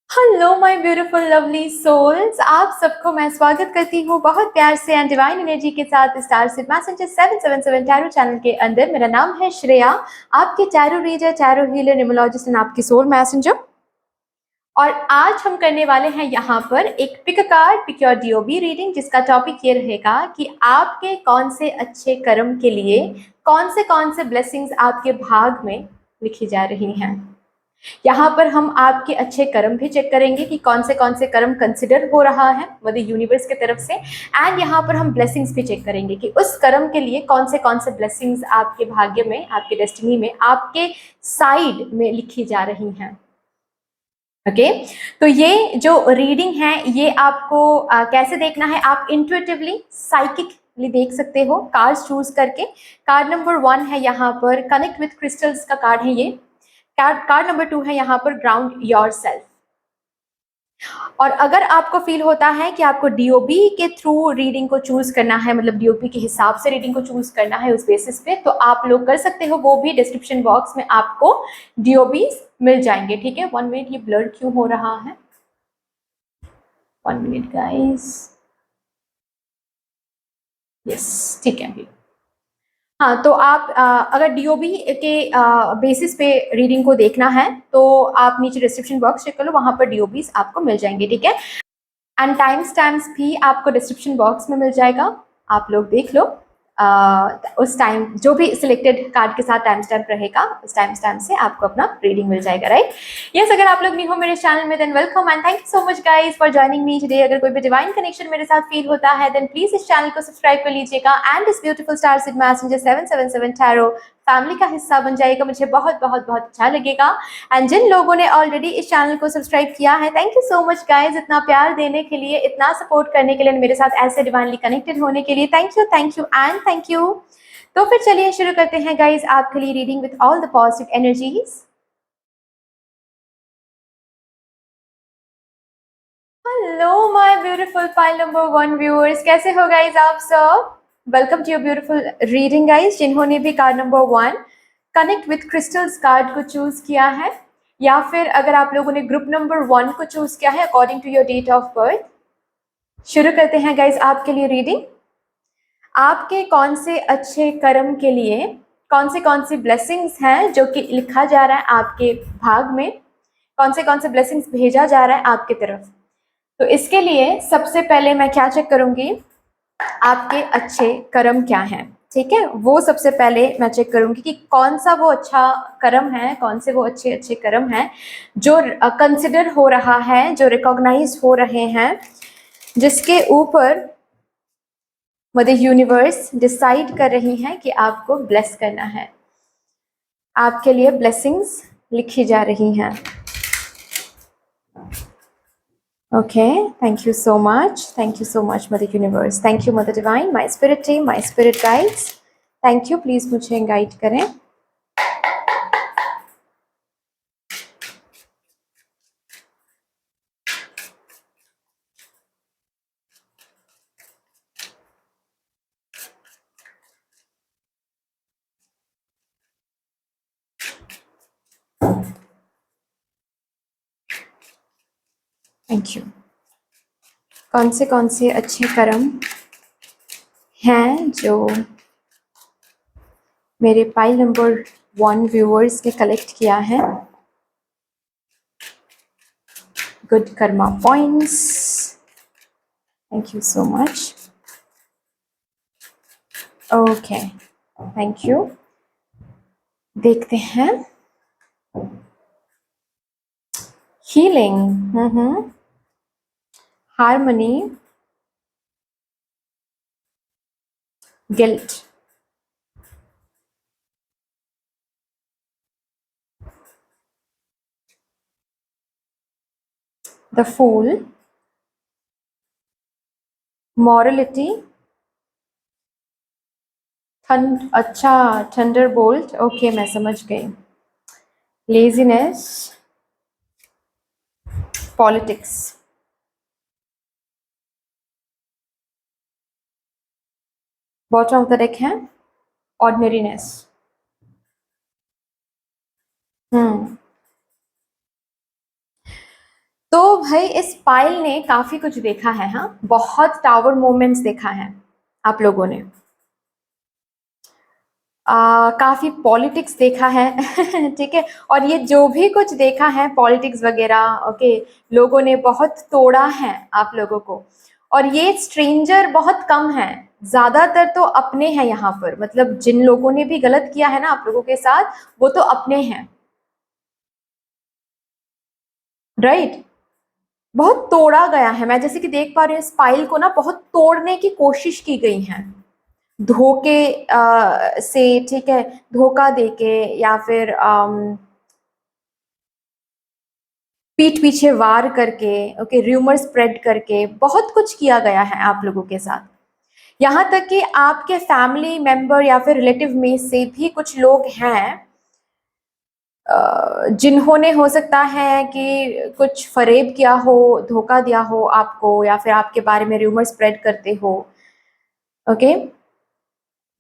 Hello my beautiful lovely souls, आप सबको मैं स्वागत करती हूँ बहुत प्यार से एंड डिवाइन एनर्जी के साथ starseed messenger 777 tarot channel के अंदर। मेरा नाम है श्रेया, आपके tarot reader, tarot healer, numerologist and आपकी सोल मैसेंजर। और आज हम करने वाले हैं यहाँ पर एक pick card, pick your DOB reading, जिसका टॉपिक ये रहेगा कि आपके कौन से अच्छे कर्म के लिए कौन से ब्लेसिंग्स आपके भाग में लिखी जा रही हैं। यहाँ पर हम आपके अच्छे कर्म भी चेक करेंगे कि कौन से कर्म कंसिडर हो रहा है मदर यूनिवर्स की तरफ से। एंड यहाँ पर हम ब्लेसिंग्स भी चेक करेंगे कि उस कर्म के लिए कौन से ब्लेसिंग्स आपके भाग्य में, आपके डेस्टिनी में, आपके साइड में लिखी जा रही हैं। ओके तो ये जो रीडिंग है ये आपको कैसे देखना है, आप इंट्यूटिवली, साइकिकली देख सकते हो कार्ड्स चूज करके। कार्ड नंबर 1 है यहाँ पर कनेक्ट विथ क्रिस्टल्स का कार्ड है ये। कार्ड नंबर 2 है यहाँ पर ग्राउंड योर सेल्फ। और अगर आपको फील होता है कि आपको डीओबी के थ्रू रीडिंग को चूज करना है, मतलब डीओबी के हिसाब से रीडिंग को चूज करना है उस बेसिस पे, तो आप लोग कर सकते हो। वो भी डिस्क्रिप्शन बॉक्स में आपको डीओबी मिल जाएंगे। ठीक है, 1 मिनट, ये ब्लर क्यों हो रहा है? 1 मिनट गाइस। यस, ठीक है। हाँ, तो आप अगर डीओबी के बेसिस पे रीडिंग को देखना है तो आप नीचे डिस्क्रिप्शन बॉक्स चेक कर लो, वहां पर डीओबीज आपको मिल जाएंगे। ठीक है, एंड टाइम स्टैम्प्स भी आपको डिस्क्रिप्शन बॉक्स में मिल जाएगा, आप लोग देख लो। उस टाइम जो भी सिलेक्टेड कार्ड के साथ टाइम स्टैम्प रहेगा, उस टाइम स्टैम्प से आपको अपना रीडिंग मिल जाएगा, राइट? यस, अगर आप लोग न्यू हो मेरे चैनल में than welcome and thank you so much guys for joining me today. अगर कोई भी डिवाइन कनेक्शन मेरे साथ फील होता है देन प्लीज इस चैनल को सब्सक्राइब कर लीजिएगा एंड इस beautiful starseed messenger 777 tarot family का हिस्सा बन जाएगा। मुझे बहुत बहुत बहुत अच्छा लगेगा। एंड जिन लोगों ने ऑलरेडी इस चैनल को सब्सक्राइब किया है, thank you so much guys, इतना प्यार देने के लिए, इतना सपोर्ट करने के लिए, मेरे साथ ऐसे डिवाइनली कनेक्टेड होने के लिए thank you and thank you. तो फिर चलिए शुरू करते हैं गाइज आपके लिए reading with all the positive energies. Hello my beautiful pile number 1 viewers, कैसे हो गाइज आप सब? Welcome to your beautiful reading guys. जिन्होंने भी card number 1 connect with crystals card को चूज किया है, या फिर अगर आप लोगों ने ग्रुप नंबर 1 को चूज किया है according to your date of birth, शुरू करते हैं गाइज आपके लिए रीडिंग। आपके कौन से अच्छे कर्म के लिए कौन सी ब्लेसिंग्स हैं जो कि लिखा जा रहा है आपके भाग में, कौन से ब्लेसिंग्स भेजा जा रहा है आपके तरफ। तो इसके लिए सबसे पहले मैं क्या चेक करूंगी, आपके अच्छे कर्म क्या हैं। ठीक है, वो सबसे पहले मैं चेक करूंगी कि कौन सा वो अच्छा कर्म है, कौन से वो अच्छे अच्छे कर्म हैं जो कंसिडर हो रहा है, जो रिकॉग्नाइज हो रहे हैं, जिसके ऊपर मदर यूनिवर्स डिसाइड कर रही है कि आपको ब्लेस करना है, आपके लिए ब्लेसिंग्स लिखी जा रही हैं। Okay, thank you so much mother universe, thank you mother divine, my spirit team, my spirit guides, thank you, please मुझे गाइड करें। Thank you. कौन से अच्छे कर्म हैं जो मेरे पाइल नंबर 1 व्यूअर्स ने कलेक्ट किया है। Good karma points, thank you so much. Okay, thank you. देखते हैं। Healing, harmony, guilt, the fool, morality, अच्छा, थंडर बोल्ट, ओके मैं समझ गई। Laziness, politics, bottom of the deck है ऑर्डिनरीनेस। तो भाई इस पायल ने काफी कुछ देखा है, हाँ, बहुत टावर मोमेंट्स देखा है आप लोगों ने। काफी पॉलिटिक्स देखा है ठीक है। और ये जो भी कुछ देखा है पॉलिटिक्स वगैरह, ओके, लोगों ने बहुत तोड़ा है आप लोगों को। और ये स्ट्रेंजर बहुत कम है, ज्यादातर तो अपने हैं यहाँ पर। मतलब जिन लोगों ने भी गलत किया है ना आप लोगों के साथ, वो तो अपने हैं, राइट। बहुत तोड़ा गया है। मैं जैसे कि देख पा रही हूँ, इस फाइल को ना बहुत तोड़ने की कोशिश की गई है, धोखे से, ठीक है, धोखा देके या फिर पीठ पीछे वार करके, ओके, र्यूमर स्प्रेड करके बहुत कुछ किया गया है आप लोगों के साथ। यहाँ तक कि आपके फैमिली मेंबर या फिर रिलेटिव में से भी कुछ लोग हैं जिन्होंने हो सकता है कि कुछ फरेब किया हो, धोखा दिया हो आपको, या फिर आपके बारे में र्यूमर स्प्रेड करते हो, ओके।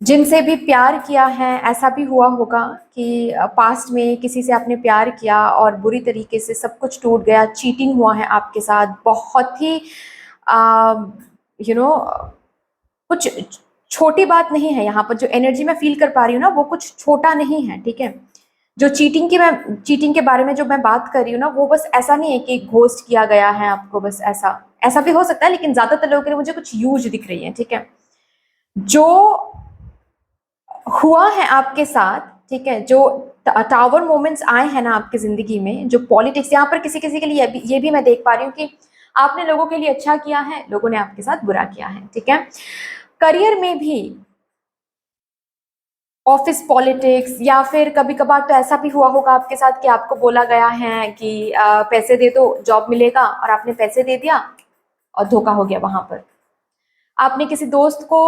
जिनसे भी प्यार किया है, ऐसा भी हुआ होगा कि पास्ट में किसी से आपने प्यार किया और बुरी तरीके से सब कुछ टूट गया, चीटिंग हुआ है आपके साथ, बहुत ही यू नो कुछ छोटी बात नहीं है। यहाँ पर जो एनर्जी मैं फील कर पा रही हूँ ना, वो कुछ छोटा नहीं है, ठीक है। जो चीटिंग के बारे में जो मैं बात कर रही हूँ ना, वो बस ऐसा नहीं है कि घोस्ट किया गया है आपको, बस ऐसा ऐसा भी हो सकता है, लेकिन ज्यादातर लोगों के लिए मुझे कुछ यूज दिख रही है, ठीक है। जो हुआ है आपके साथ, ठीक है, जो टावर मोमेंट्स आए हैं ना आपकी जिंदगी में, जो पॉलिटिक्स, यहाँ पर किसी किसी के लिए ये भी मैं देख पा रही हूँ कि आपने लोगों के लिए अच्छा किया है, लोगों ने आपके साथ बुरा किया है, ठीक है। करियर में भी ऑफिस पॉलिटिक्स, या फिर कभी कभार तो ऐसा भी हुआ होगा आपके साथ कि आपको बोला गया है कि पैसे दे दो जॉब मिलेगा, और आपने पैसे दे दिया और धोखा हो गया वहां पर। आपने किसी दोस्त को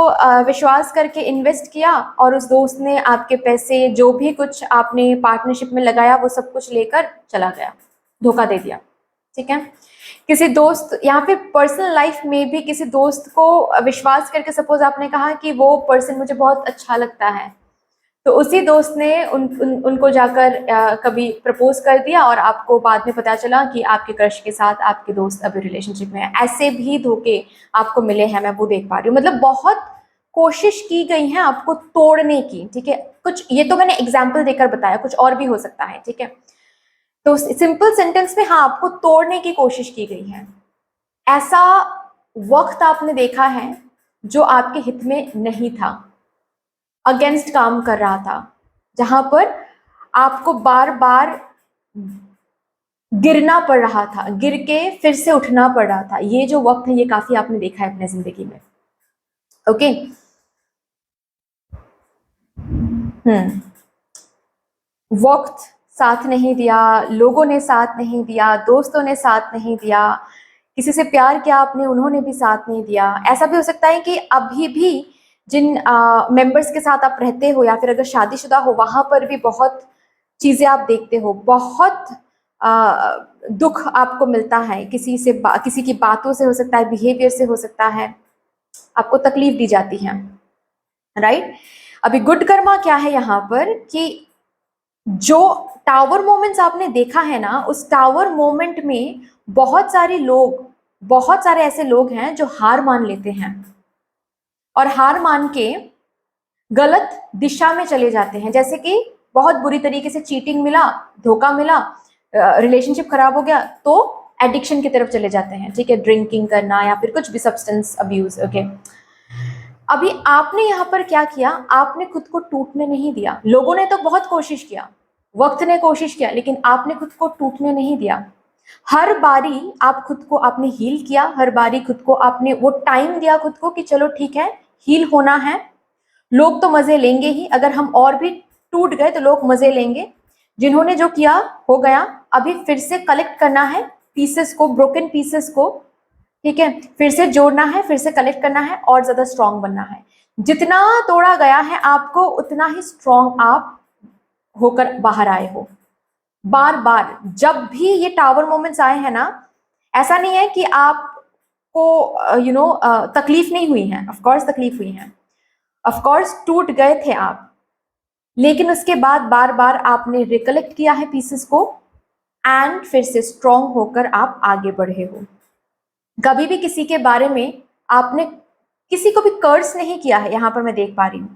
विश्वास करके इन्वेस्ट किया, और उस दोस्त ने आपके पैसे, जो भी कुछ आपने पार्टनरशिप में लगाया, वो सब कुछ लेकर चला गया, धोखा दे दिया, ठीक है। किसी दोस्त, यहाँ पे पर्सनल लाइफ में भी किसी दोस्त को विश्वास करके, सपोज आपने कहा कि वो पर्सन मुझे बहुत अच्छा लगता है, तो उसी दोस्त ने उनको जाकर कभी प्रपोज कर दिया, और आपको बाद में पता चला कि आपके क्रश के साथ आपके दोस्त अभी रिलेशनशिप में है। ऐसे भी धोखे आपको मिले हैं, मैं वो देख पा रही हूँ। मतलब बहुत कोशिश की गई है आपको तोड़ने की, ठीक है। कुछ ये तो मैंने एग्जाम्पल देकर बताया, कुछ और भी हो सकता है, ठीक है। तो सिंपल सेंटेंस में, हाँ, आपको तोड़ने की कोशिश की गई है। ऐसा वक्त आपने देखा है जो आपके हित में नहीं था, अगेंस्ट काम कर रहा था, जहां पर आपको बार बार गिरना पड़ रहा था, गिर के फिर से उठना पड़ रहा था। ये जो वक्त है, ये काफी आपने देखा है अपने जिंदगी में, ओके। वक्त साथ नहीं दिया, लोगों ने साथ नहीं दिया, दोस्तों ने साथ नहीं दिया, किसी से प्यार किया आपने, उन्होंने भी साथ नहीं दिया। ऐसा भी हो सकता है कि अभी भी जिन मेंबर्स के साथ आप रहते हो, या फिर अगर शादीशुदा हो, वहां पर भी बहुत चीजें आप देखते हो, बहुत दुख आपको मिलता है, किसी की बातों से हो सकता है, बिहेवियर से हो सकता है, आपको तकलीफ दी जाती है, राइट। अभी गुड कर्मा क्या है यहाँ पर, कि जो टावर मोमेंट्स आपने देखा है ना, उस टावर मोमेंट में बहुत सारे ऐसे लोग हैं जो हार मान लेते हैं, और हार मान के गलत दिशा में चले जाते हैं। जैसे कि बहुत बुरी तरीके से चीटिंग मिला, धोखा मिला, रिलेशनशिप खराब हो गया, तो एडिक्शन की तरफ चले जाते हैं, ठीक है, ड्रिंकिंग करना या फिर कुछ भी सब्सटेंस अब्यूज, ओके। अभी आपने यहाँ पर क्या किया, आपने खुद को टूटने नहीं दिया। लोगों ने तो बहुत कोशिश किया, वक्त ने कोशिश किया, लेकिन आपने खुद को टूटने नहीं दिया। हर बारी आप खुद को आपने हील किया, हर बारी खुद को आपने वो टाइम दिया खुद को कि चलो ठीक है, हील होना है, लोग तो मजे लेंगे ही, अगर हम और भी टूट गए तो लोग मजे लेंगे। जिन्होंने जो किया हो गया, अभी फिर से कलेक्ट करना है पीसेस को, ब्रोकन पीसेस को, ठीक है, फिर से जोड़ना है, फिर से कलेक्ट करना है, और ज्यादा स्ट्रांग बनना है। जितना तोड़ा गया है आपको, उतना ही स्ट्रांग आप होकर बाहर आए हो। बार बार जब भी ये टावर मोमेंट्स आए हैं ना, ऐसा नहीं है कि आपको तकलीफ नहीं हुई है, ऑफ कोर्स तकलीफ हुई है, ऑफ कोर्स टूट गए थे आप, लेकिन उसके बाद बार बार आपने रिकलेक्ट किया है पीसेस को, एंड फिर से स्ट्रॉन्ग होकर आप आगे बढ़े हो। कभी भी किसी के बारे में आपने किसी को भी कर्स नहीं किया है, यहां पर मैं देख पा रही हूं,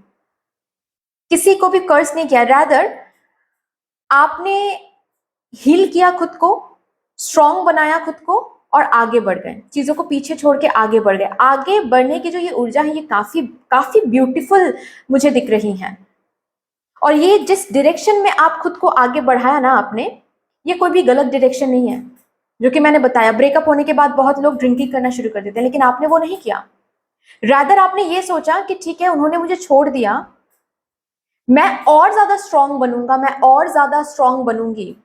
किसी को भी कर्स नहीं किया, रादर आपने हील किया खुद को, स्ट्रॉन्ग बनाया खुद को और आगे बढ़ गए, चीजों को पीछे छोड़ के आगे बढ़ गए। आगे बढ़ने की जो ये ऊर्जा है ये काफी काफी ब्यूटीफुल मुझे दिख रही है। और ये जिस डायरेक्शन में आप खुद को आगे बढ़ाया ना आपने, ये कोई भी गलत डायरेक्शन नहीं है। जो कि मैंने बताया, ब्रेकअप होने के बाद बहुत लोग ड्रिंकिंग करना शुरू कर देते हैं, लेकिन आपने वो नहीं किया। रादर आपने ये सोचा कि ठीक है उन्होंने मुझे छोड़ दिया, मैं और ज्यादा स्ट्रांग बनूंगा, मैं और ज्यादा स्ट्रांग बनूंगी,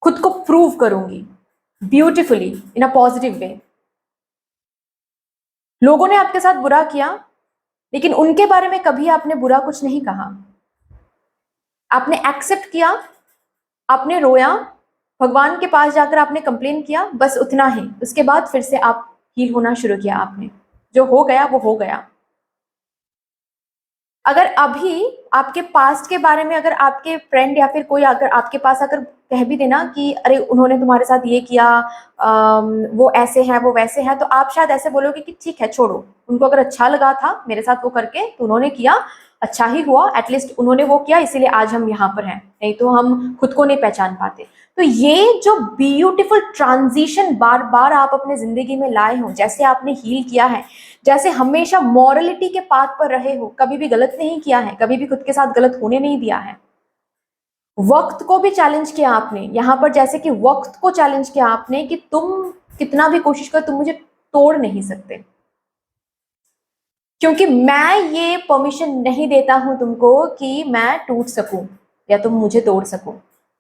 खुद को प्रूव करूंगी beautifully in a positive way. लोगों ने आपके साथ बुरा किया, लेकिन उनके बारे में कभी आपने बुरा कुछ नहीं कहा। आपने एक्सेप्ट किया, आपने रोया, भगवान के पास जाकर आपने कंप्लेन किया, बस उतना ही। उसके बाद फिर से आप हील होना शुरू किया आपने। जो हो गया वो हो गया। अगर अभी आपके पास्ट के बारे में अगर आपके फ्रेंड या फिर कोई अगर आपके पास अगर कह भी देना कि अरे उन्होंने तुम्हारे साथ ये किया, वो ऐसे है वो वैसे है, तो आप शायद ऐसे बोलोगे कि ठीक है छोड़ो, उनको अगर अच्छा लगा था मेरे साथ वो करके तो उन्होंने किया, अच्छा ही हुआ, एटलीस्ट उन्होंने वो किया इसीलिए आज हम यहाँ पर हैं, नहीं तो हम खुद को नहीं पहचान पाते। तो ये जो ब्यूटीफुल ट्रांजिशन बार बार आप अपने जिंदगी में लाए हो, जैसे आपने हील किया है, जैसे हमेशा मॉरलिटी के पाथ पर रहे हो, कभी भी गलत नहीं किया है, कभी भी खुद के साथ गलत होने नहीं दिया है, वक्त को भी चैलेंज किया आपने यहाँ पर, जैसे कि वक्त को चैलेंज किया आपने कि तुम कितना भी कोशिश कर तुम मुझे तोड़ नहीं सकते, क्योंकि मैं ये परमिशन नहीं देता हूं तुमको कि मैं टूट सकूं या तुम मुझे तोड़ सको।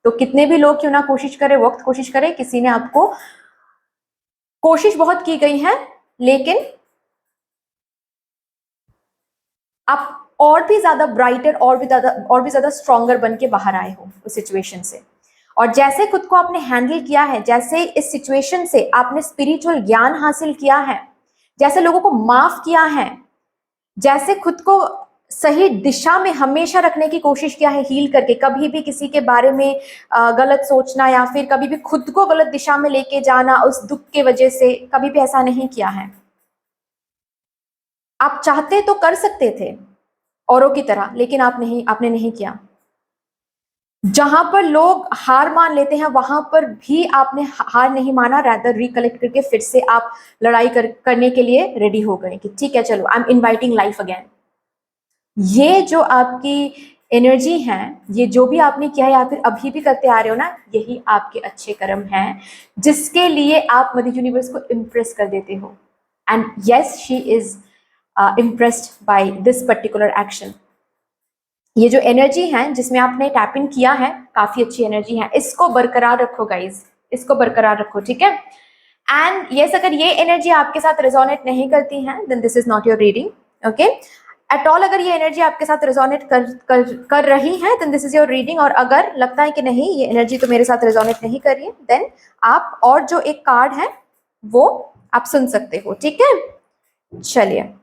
तो कितने भी लोग क्यों ना कोशिश करे, वक्त कोशिश करे, किसी ने आपको, कोशिश बहुत की गई है लेकिन आप और भी ज्यादा ब्राइटर और भी ज्यादा स्ट्रॉन्गर बन के बाहर आए हो उस सिचुएशन से। और जैसे खुद को आपने हैंडल किया है, जैसे इस सिचुएशन से आपने स्पिरिचुअल ज्ञान हासिल किया है, जैसे लोगों को माफ किया है, जैसे खुद को सही दिशा में हमेशा रखने की कोशिश किया है हील करके, कभी भी किसी के बारे में गलत सोचना या फिर कभी भी खुद को गलत दिशा में लेके जाना उस दुख के वजह से, कभी भी ऐसा नहीं किया है। आप चाहते तो कर सकते थे औरों की तरह, लेकिन आपने नहीं किया। जहां पर लोग हार मान लेते हैं वहां पर भी आपने हार नहीं माना, रैदर रिकलेक्ट करके फिर से आप लड़ाई करने के लिए रेडी हो गए कि ठीक है चलो, I am inviting life again. ये जो आपकी एनर्जी है, ये जो भी आपने किया है या फिर अभी भी करते आ रहे हो ना, यही आपके अच्छे कर्म हैं जिसके लिए आप मदर यूनिवर्स को इम्प्रेस कर देते हो। And yes, she is impressed by this particular action. ये जो एनर्जी है जिसमें आपने टैप इन किया है, काफी अच्छी एनर्जी है, इसको बरकरार रखो गाइज, इसको बरकरार रखो, ठीक है। एंड यस, अगर ये एनर्जी आपके साथ रेजोनेट नहीं करती है then this is not your reading, okay at all. अगर ये एनर्जी आपके साथ रेजोनेट कर रही है then this is your reading, और अगर लगता है कि नहीं ये एनर्जी तो मेरे साथ रेजोनेट नहीं कर रही है, देन आप और जो एक कार्ड है वो आप सुन सकते हो, ठीक है। चलिए,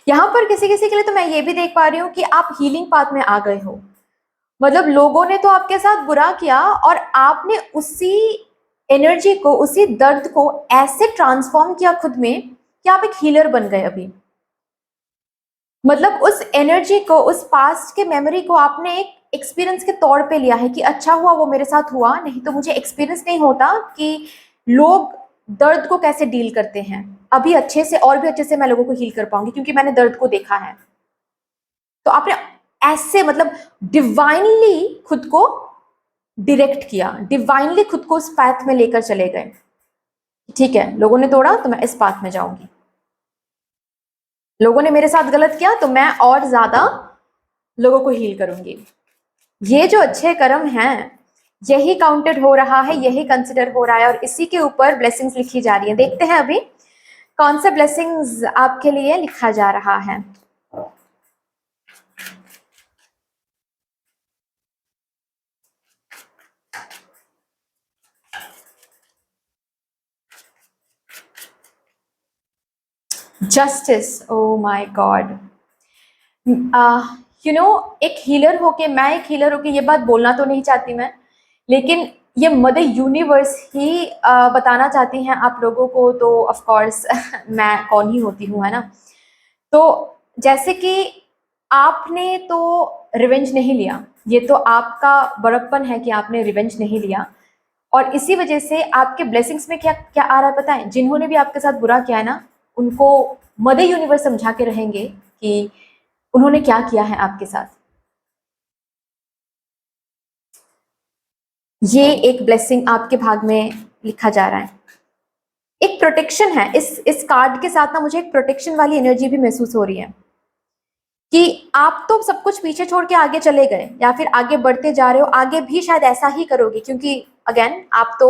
यहाँ पर किसी किसी के लिए तो मैं ये भी देख पा रही हूँ कि आप हीलिंग पाथ में आ गए हो। मतलब लोगों ने तो आपके साथ बुरा किया और आपने उसी एनर्जी को, उसी दर्द को ऐसे ट्रांसफॉर्म किया खुद में कि आप एक हीलर बन गए अभी। मतलब उस एनर्जी को, उस पास्ट के मेमोरी को आपने एक एक्सपीरियंस के तौर पे लिया है कि अच्छा हुआ वो मेरे साथ हुआ, नहीं तो मुझे एक्सपीरियंस नहीं होता कि लोग दर्द को कैसे डील करते हैं। अभी अच्छे से और भी अच्छे से मैं लोगों को हील कर पाऊंगी क्योंकि मैंने दर्द को देखा है। तो आपने ऐसे मतलब डिवाइनली खुद को डायरेक्ट किया, डिवाइनली खुद को उस पाथ में लेकर चले गए। ठीक है, लोगों ने तोड़ा तो मैं इस पाथ में जाऊंगी, लोगों ने मेरे साथ गलत किया तो मैं और ज्यादा लोगों को हील करूंगी। ये जो अच्छे कर्म हैं यही काउंटेड हो रहा है, यही कंसिडर हो रहा है और इसी के ऊपर ब्लेसिंग्स लिखी जा रही है। देखते हैं अभी कौन से ब्लेसिंग्स आपके लिए लिखा जा रहा है। Justice, oh my God, you know, एक हीलर होके, मैं एक हीलर होके ये बात बोलना तो नहीं चाहती मैं, लेकिन ये मदर यूनिवर्स ही बताना चाहती हैं आप लोगों को, तो ऑफ कोर्स मैं कौन ही होती हूँ, है ना। तो जैसे कि आपने तो रिवेंज नहीं लिया, ये तो आपका बड़प्पन है कि आपने रिवेंज नहीं लिया, और इसी वजह से आपके ब्लेसिंग्स में क्या क्या आ रहा है पता है? जिन्होंने भी आपके साथ बुरा किया है ना, उनको मदर यूनिवर्स समझा के रहेंगे कि उन्होंने क्या किया है आपके साथ। ये एक ब्लेसिंग आपके भाग में लिखा जा रहा है, एक प्रोटेक्शन है। इस कार्ड के साथ ना मुझे एक प्रोटेक्शन वाली एनर्जी भी महसूस हो रही है कि आप तो सब कुछ पीछे छोड़ के आगे चले गए, या फिर आगे बढ़ते जा रहे हो, आगे भी शायद ऐसा ही करोगे, क्योंकि अगेन आप तो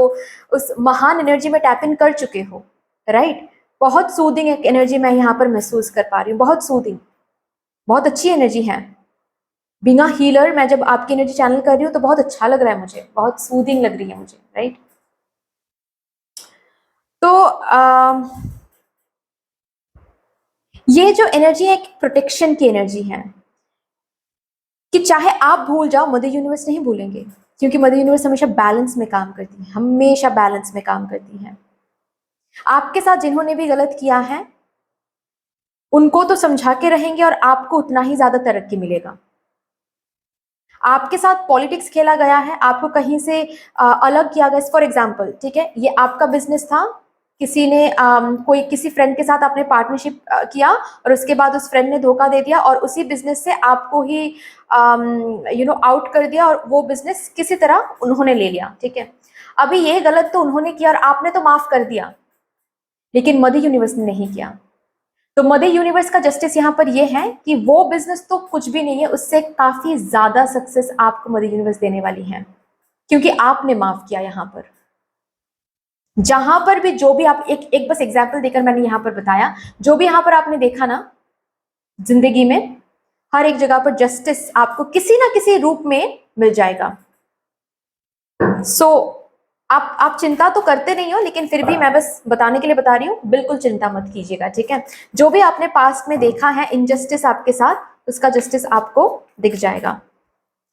उस महान एनर्जी में टैप इन कर चुके हो, राइट। बहुत सूदिंग एक एनर्जी मैं यहाँ पर महसूस कर पा रही हूँ, बहुत सूदिंग, बहुत अच्छी एनर्जी है। बिना हीलर मैं जब आपकी एनर्जी चैनल कर रही हूँ तो बहुत अच्छा लग रहा है मुझे, बहुत सूदिंग लग रही है मुझे, राइट। तो ये जो एनर्जी है एक प्रोटेक्शन की एनर्जी है, कि चाहे आप भूल जाओ, मदर यूनिवर्स नहीं भूलेंगे, क्योंकि मदर यूनिवर्स हमेशा बैलेंस में काम करती है, हमेशा बैलेंस में काम करती है। आपके साथ जिन्होंने भी गलत किया है उनको तो समझा के रहेंगे, और आपको उतना ही ज्यादा तरक्की मिलेगा। आपके साथ पॉलिटिक्स खेला गया है, आपको कहीं से अलग किया गया। फॉर एग्जाम्पल, ठीक है, ये आपका बिजनेस था, किसी ने कोई किसी फ्रेंड के साथ आपने पार्टनरशिप किया, और उसके बाद उस फ्रेंड ने धोखा दे दिया, और उसी बिजनेस से आपको ही आउट कर दिया, और वो बिजनेस किसी तरह उन्होंने ले लिया, ठीक है। अभी ये गलत तो उन्होंने किया और आपने तो माफ कर दिया, लेकिन मदर यूनिवर्स ने नहीं किया। तो मदर यूनिवर्स का जस्टिस यहाँ पर ये है कि वो बिजनेस तो कुछ भी नहीं है, उससे काफी ज्यादा सक्सेस आपको मदर यूनिवर्स देने वाली है, क्योंकि आपने माफ किया। यहाँ पर जहां पर भी जो भी आप एक एक बस एग्जाम्पल देकर मैंने यहाँ पर बताया, जो भी यहाँ पर आपने देखा ना जिंदगी में, हर एक जगह पर जस्टिस आपको किसी ना किसी रूप में मिल जाएगा। सो आप चिंता तो करते नहीं हो, लेकिन फिर भी मैं बस बताने के लिए बता रही हूँ, बिल्कुल चिंता मत कीजिएगा, ठीक है। जो भी आपने पास्ट में देखा है इनजस्टिस आपके साथ, उसका जस्टिस आपको दिख जाएगा।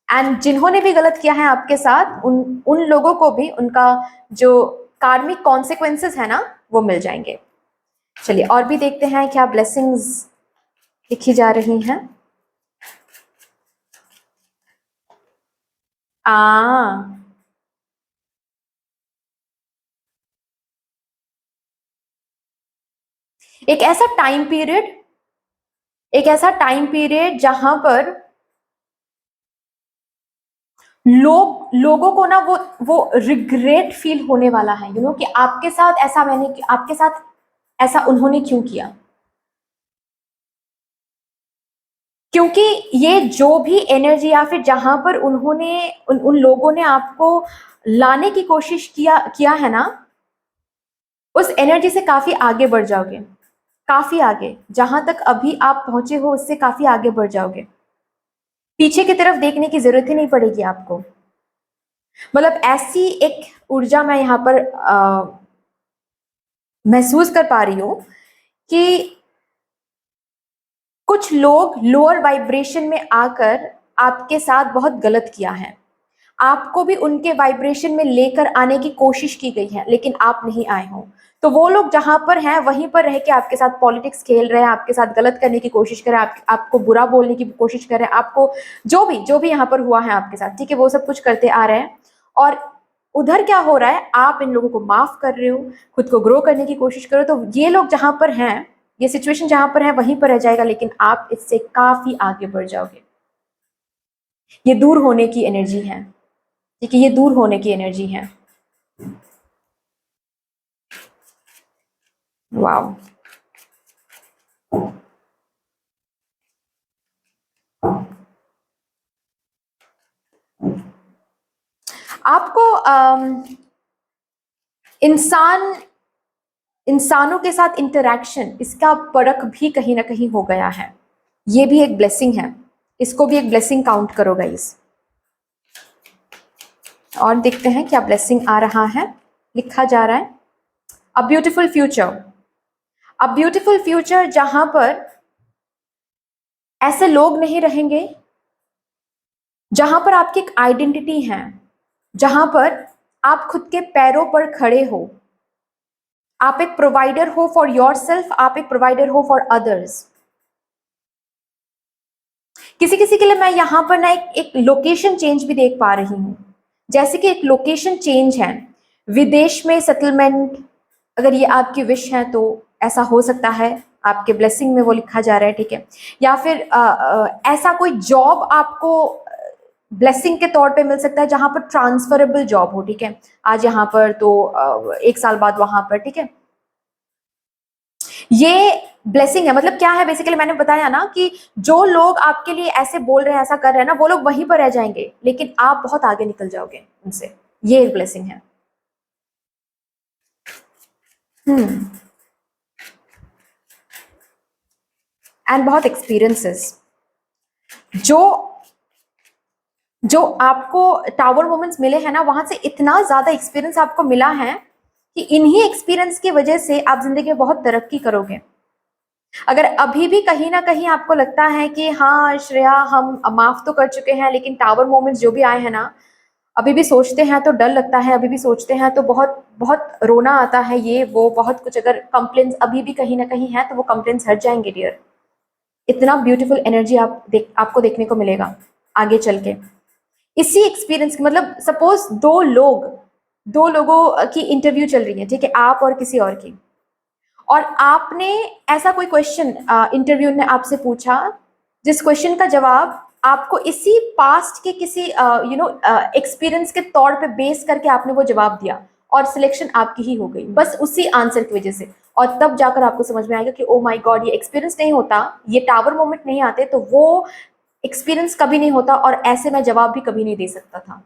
एंड जिन्होंने भी गलत किया है आपके साथ, उन उन लोगों को भी उनका जो कार्मिक कॉन्सिक्वेंसेस है ना, वो मिल जाएंगे। चलिए और भी देखते हैं क्या ब्लेसिंग्स लिखी जा रही हैं। एक ऐसा टाइम पीरियड, एक ऐसा टाइम पीरियड जहां पर लोगों को ना वो रिग्रेट फील होने वाला है, कि आपके साथ ऐसा आपके साथ ऐसा उन्होंने क्यों किया। क्योंकि ये जो भी एनर्जी, या फिर जहां पर उन्होंने उन लोगों ने आपको लाने की कोशिश किया है ना, उस एनर्जी से काफी आगे बढ़ जाओगे, काफी आगे, जहां तक अभी आप पहुंचे हो उससे काफी आगे बढ़ जाओगे। पीछे की तरफ देखने की जरूरत ही नहीं पड़ेगी आपको। मतलब ऐसी एक ऊर्जा मैं यहाँ पर महसूस कर पा रही हूं कि कुछ लोग लोअर वाइब्रेशन में आकर आपके साथ बहुत गलत किया है, आपको भी उनके वाइब्रेशन में लेकर आने की कोशिश की गई है, लेकिन आप नहीं आए हो। तो वो लोग जहां पर हैं वहीं पर रह के आपके साथ पॉलिटिक्स खेल रहे हैं, आपके साथ गलत करने की कोशिश कर रहे हैं, आपको बुरा बोलने की कोशिश कर रहे हैं, आपको जो भी यहाँ पर हुआ है आपके साथ, ठीक है, वो सब कुछ करते आ रहे हैं। और उधर क्या हो रहा है, आप इन लोगों को माफ कर रहे हो, खुद को ग्रो करने की कोशिश करो। तो ये लोग जहां पर हैं, ये सिचुएशन जहां पर है वहीं पर रह जाएगा, लेकिन आप इससे काफी आगे बढ़ जाओगे। ये दूर होने की एनर्जी है, ठीक है, ये दूर होने की एनर्जी है। वाओ, आपको इंसानों के साथ इंटरैक्शन, इसका परख भी कहीं ना कहीं हो गया है। ये भी एक ब्लेसिंग है, इसको भी एक ब्लेसिंग काउंट करो गाइस। और देखते हैं क्या ब्लेसिंग आ रहा है, लिखा जा रहा है a beautiful future. A beautiful future, जहां पर ऐसे लोग नहीं रहेंगे जहां पर आपकी एक आइडेंटिटी है, जहां पर आप खुद के पैरों पर खड़े हो, आप एक प्रोवाइडर हो फॉर योर सेल्फ, आप एक प्रोवाइडर हो फॉर अदर्स। किसी किसी के लिए मैं यहां पर ना एक लोकेशन चेंज भी देख पा रही हूं, जैसे कि एक लोकेशन चेंज है, विदेश में सेटलमेंट। अगर ये आपकी विश है तो ऐसा हो सकता है, आपके ब्लेसिंग में वो लिखा जा रहा है, ठीक है। या फिर ऐसा कोई जॉब आपको ब्लेसिंग के तौर पे मिल सकता है जहां पर ट्रांसफरेबल जॉब हो, ठीक है। आज यहाँ पर तो 1 साल बाद वहां पर, ठीक है। ये ब्लेसिंग है। मतलब क्या है, बेसिकली मैंने बताया ना कि जो लोग आपके लिए ऐसे बोल रहे हैं, ऐसा कर रहे हैं ना, वो लोग वहीं पर रह जाएंगे, लेकिन आप बहुत आगे निकल जाओगे उनसे। ये एक ब्लेसिंग है। एंड बहुत एक्सपीरियंसेस जो जो आपको टावर मोमेंट्स मिले हैं ना, वहां से इतना ज्यादा एक्सपीरियंस आपको मिला है कि इन्हीं एक्सपीरियंस की वजह से आप जिंदगी में बहुत तरक्की करोगे। अगर अभी भी कहीं ना कहीं आपको लगता है कि हाँ श्रेया, हम माफ तो कर चुके हैं, लेकिन टावर मोमेंट्स जो भी आए हैं ना, अभी भी सोचते हैं तो डर लगता है, अभी भी सोचते हैं तो बहुत बहुत रोना आता है, ये वो बहुत कुछ, अगर कंप्लेन्स अभी भी कहीं ना कहीं है तो वो कंप्लेन्स हट जाएंगे डियर। इतना ब्यूटीफुल एनर्जी आपको देखने को मिलेगा आगे चल के। इसी एक्सपीरियंस की, मतलब सपोज दो लोगों की इंटरव्यू चल रही है, ठीक है, आप और किसी और की, और आपने ऐसा कोई क्वेश्चन इंटरव्यू ने आपसे पूछा जिस क्वेश्चन का जवाब आपको इसी पास्ट के किसी एक्सपीरियंस के तौर पे बेस करके आपने वो जवाब दिया, और सिलेक्शन आपकी ही हो गई बस उसी आंसर की वजह से। और तब जाकर आपको समझ में आएगा कि ओ माय गॉड, ये एक्सपीरियंस नहीं होता, ये टावर मोमेंट नहीं आते तो वो एक्सपीरियंस कभी नहीं होता, और ऐसे मैं जवाब भी कभी नहीं दे सकता था।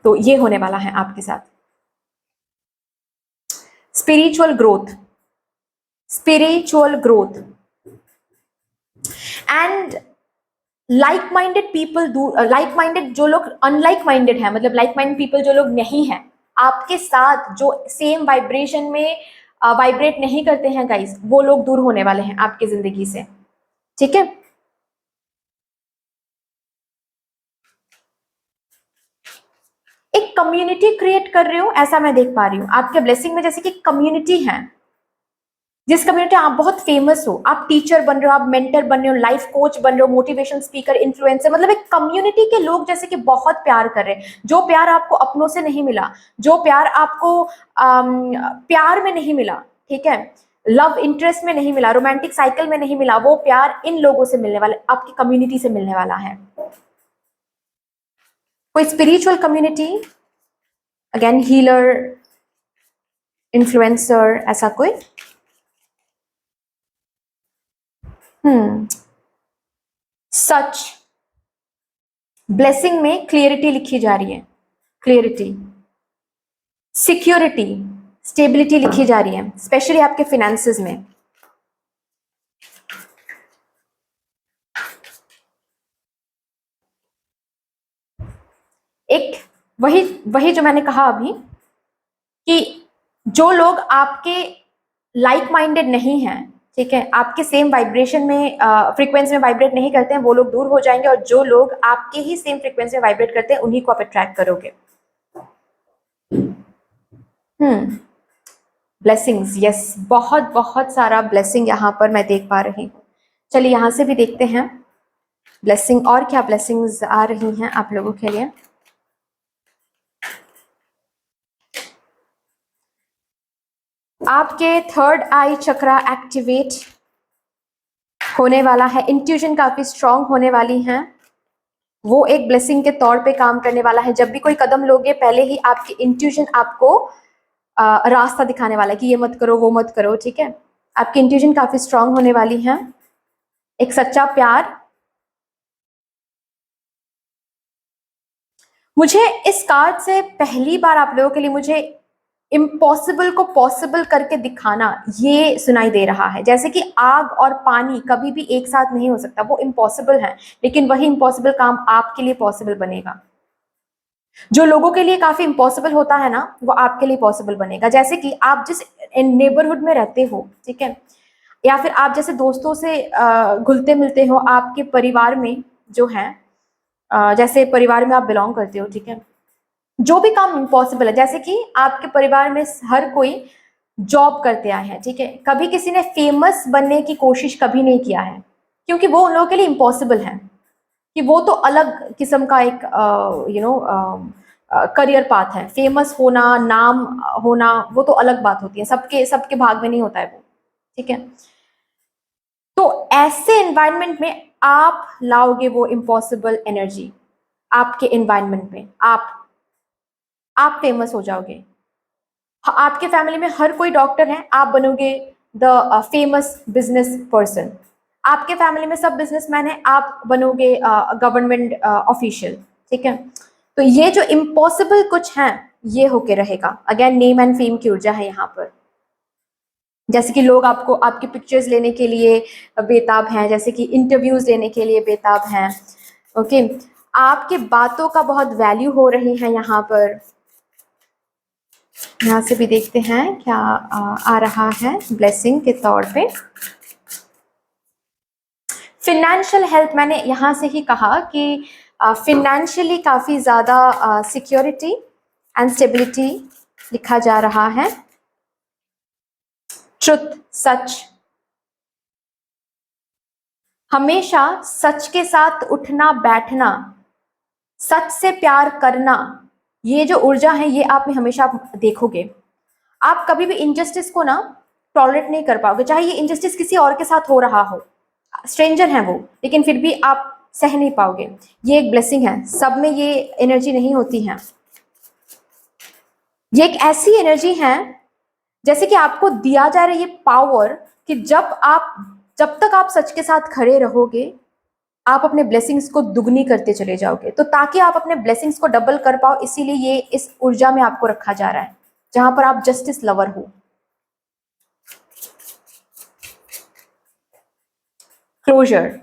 तो ये होने वाला है आपके साथ। Spiritual growth, spiritual growth and like minded people दूर, लाइक माइंडेड जो लोग अनलाइक माइंडेड है, मतलब लाइक माइंडेड पीपल जो लोग नहीं है आपके साथ, जो सेम वाइब्रेशन में वाइब्रेट नहीं करते हैं गाइस, वो लोग दूर होने वाले हैं आपकी जिंदगी से, ठीक है। एक कम्युनिटी क्रिएट कर रहे हो, ऐसा मैं देख पा रही हूँ आपके ब्लेसिंग में, जैसे कि कम्युनिटी है, जिस कम्युनिटी आप बहुत फेमस हो, आप टीचर बन रहे हो, आप मेंटर बन रहे हो, लाइफ कोच बन रहे हो, मोटिवेशन स्पीकर, इन्फ्लुएंसर, मतलब एक कम्युनिटी के लोग जैसे कि बहुत प्यार कर रहे हैं। जो प्यार आपको अपनों से नहीं मिला, जो प्यार आपको प्यार में नहीं मिला, ठीक है, लव इंटरेस्ट में नहीं मिला, रोमांटिक साइकिल में नहीं मिला, वो प्यार इन लोगों से मिलने वाला, आपकी कम्युनिटी से मिलने वाला है। कोई spiritual community, again healer, influencer, ऐसा कोई। सच, ब्लेसिंग में क्लियरिटी लिखी जा रही है, क्लियरिटी, सिक्योरिटी, स्टेबिलिटी लिखी जा रही है, स्पेशली आपके फिनेंसेस में। एक वही वही जो मैंने कहा अभी कि जो लोग आपके लाइक माइंडेड नहीं हैं, ठीक है, आपके सेम वाइब्रेशन में फ्रीक्वेंसी में वाइब्रेट नहीं करते हैं, वो लोग दूर हो जाएंगे, और जो लोग आपके ही सेम फ्रीक्वेंसी में वाइब्रेट करते हैं उन्हीं को आप अट्रैक्ट करोगे। ब्लेसिंग्स, यस, बहुत बहुत सारा ब्लेसिंग यहाँ पर मैं देख पा रही हूँ। चलिए यहाँ से भी देखते हैं ब्लेसिंग, और क्या ब्लेसिंग्स आ रही हैं आप लोगों के लिए। आपके थर्ड आई चक्रा एक्टिवेट होने वाला है, इंट्यूशन काफी स्ट्रांग होने वाली है, वो एक ब्लेसिंग के तौर पे काम करने वाला है। जब भी कोई कदम लोगे, पहले ही आपकी इंट्यूशन आपको रास्ता दिखाने वाला है कि ये मत करो, वो मत करो, ठीक है। आपकी इंट्यूशन काफी स्ट्रांग होने वाली है। एक सच्चा प्यार, मुझे इस कार्ड से पहली बार आप लोगों के लिए मुझे इम्पॉसिबल को पॉसिबल करके दिखाना ये सुनाई दे रहा है। जैसे कि आग और पानी कभी भी एक साथ नहीं हो सकता, वो इम्पॉसिबल है, लेकिन वही इम्पॉसिबल काम आपके लिए पॉसिबल बनेगा। जो लोगों के लिए काफी इम्पॉसिबल होता है ना, वो आपके लिए पॉसिबल बनेगा। जैसे कि आप जिस नेबरहुड में रहते हो, ठीक है, या फिर आप जैसे दोस्तों से घुलते मिलते हो, आपके परिवार में जो है, जैसे परिवार में आप बिलोंग करते हो, ठीक है, जो भी काम इम्पॉसिबल है, जैसे कि आपके परिवार में हर कोई जॉब करते आए हैं, ठीक है, कभी किसी ने फेमस बनने की कोशिश कभी नहीं किया है, क्योंकि वो उन लोगों के लिए इम्पॉसिबल है, कि वो तो अलग किस्म का एक करियर पाथ है। फेमस होना, नाम होना, वो तो अलग बात होती है, सबके सबके भाग में नहीं होता है वो, ठीक है। तो ऐसे एनवायरनमेंट में आप लाओगे वो इम्पॉसिबल एनर्जी आपके एनवायरनमेंट में, आप फेमस हो जाओगे। आपके फैमिली में हर कोई डॉक्टर है, आप बनोगे द फेमस बिजनेस पर्सन। आपके फैमिली में सब बिजनेसमैन है, आप बनोगे गवर्नमेंट ऑफिशियल, ठीक है। तो ये जो इम्पॉसिबल कुछ है, ये होके रहेगा। अगेन नेम एंड फेम की ऊर्जा है यहाँ पर। जैसे कि लोग आपको आपकी पिक्चर्स लेने के लिए बेताब हैं, जैसे कि इंटरव्यूज लेने के लिए बेताब हैं, ओके। आपके बातों का बहुत वैल्यू हो रही है यहाँ पर। यहाँ से भी देखते हैं क्या आ रहा है ब्लेसिंग के तौर पे। फिनेंशियल हेल्थ, मैंने यहाँ से ही कहा कि फिनेंशियली काफ़ी ज़्यादा सिक्योरिटी एंड स्टेबिलिटी लिखा जा रहा है। ट्रुथ, सच, हमेशा सच के साथ उठना बैठना, सच से प्यार करना, ये जो ऊर्जा है ये आप में हमेशा आप देखोगे। आप कभी भी इनजस्टिस को ना टॉलरेट नहीं कर पाओगे, चाहे ये इनजस्टिस किसी और के साथ हो रहा हो, स्ट्रेंजर है वो, लेकिन फिर भी आप सह नहीं पाओगे। ये एक ब्लेसिंग है, सब में ये एनर्जी नहीं होती है। ये एक ऐसी एनर्जी है जैसे कि आपको दिया जा रहा है ये पावर, कि जब तक आप सच के साथ खड़े रहोगे, आप अपने ब्लेसिंग्स को दुगनी करते चले जाओगे। तो ताकि आप अपने ब्लेसिंग्स को डबल कर पाओ, इसीलिए ये इस ऊर्जा में आपको रखा जा रहा है, जहां पर आप जस्टिस लवर हो। क्लोजर,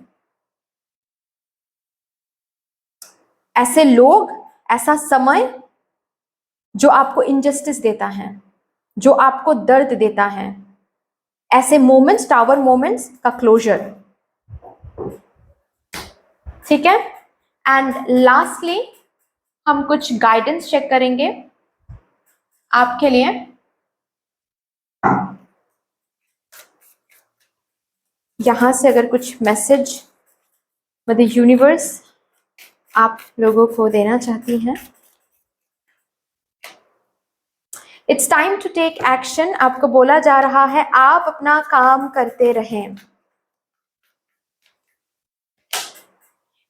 ऐसे लोग, ऐसा समय जो आपको इनजस्टिस देता है, जो आपको दर्द देता है, ऐसे मोमेंट्स, टावर मोमेंट्स का क्लोजर, ठीक है। एंड लास्टली हम कुछ गाइडेंस चेक करेंगे आपके लिए। यहां से अगर कुछ मैसेज मतलब यूनिवर्स आप लोगों को देना चाहती हैं। It's time to take action, आपको बोला जा रहा है आप अपना काम करते रहें।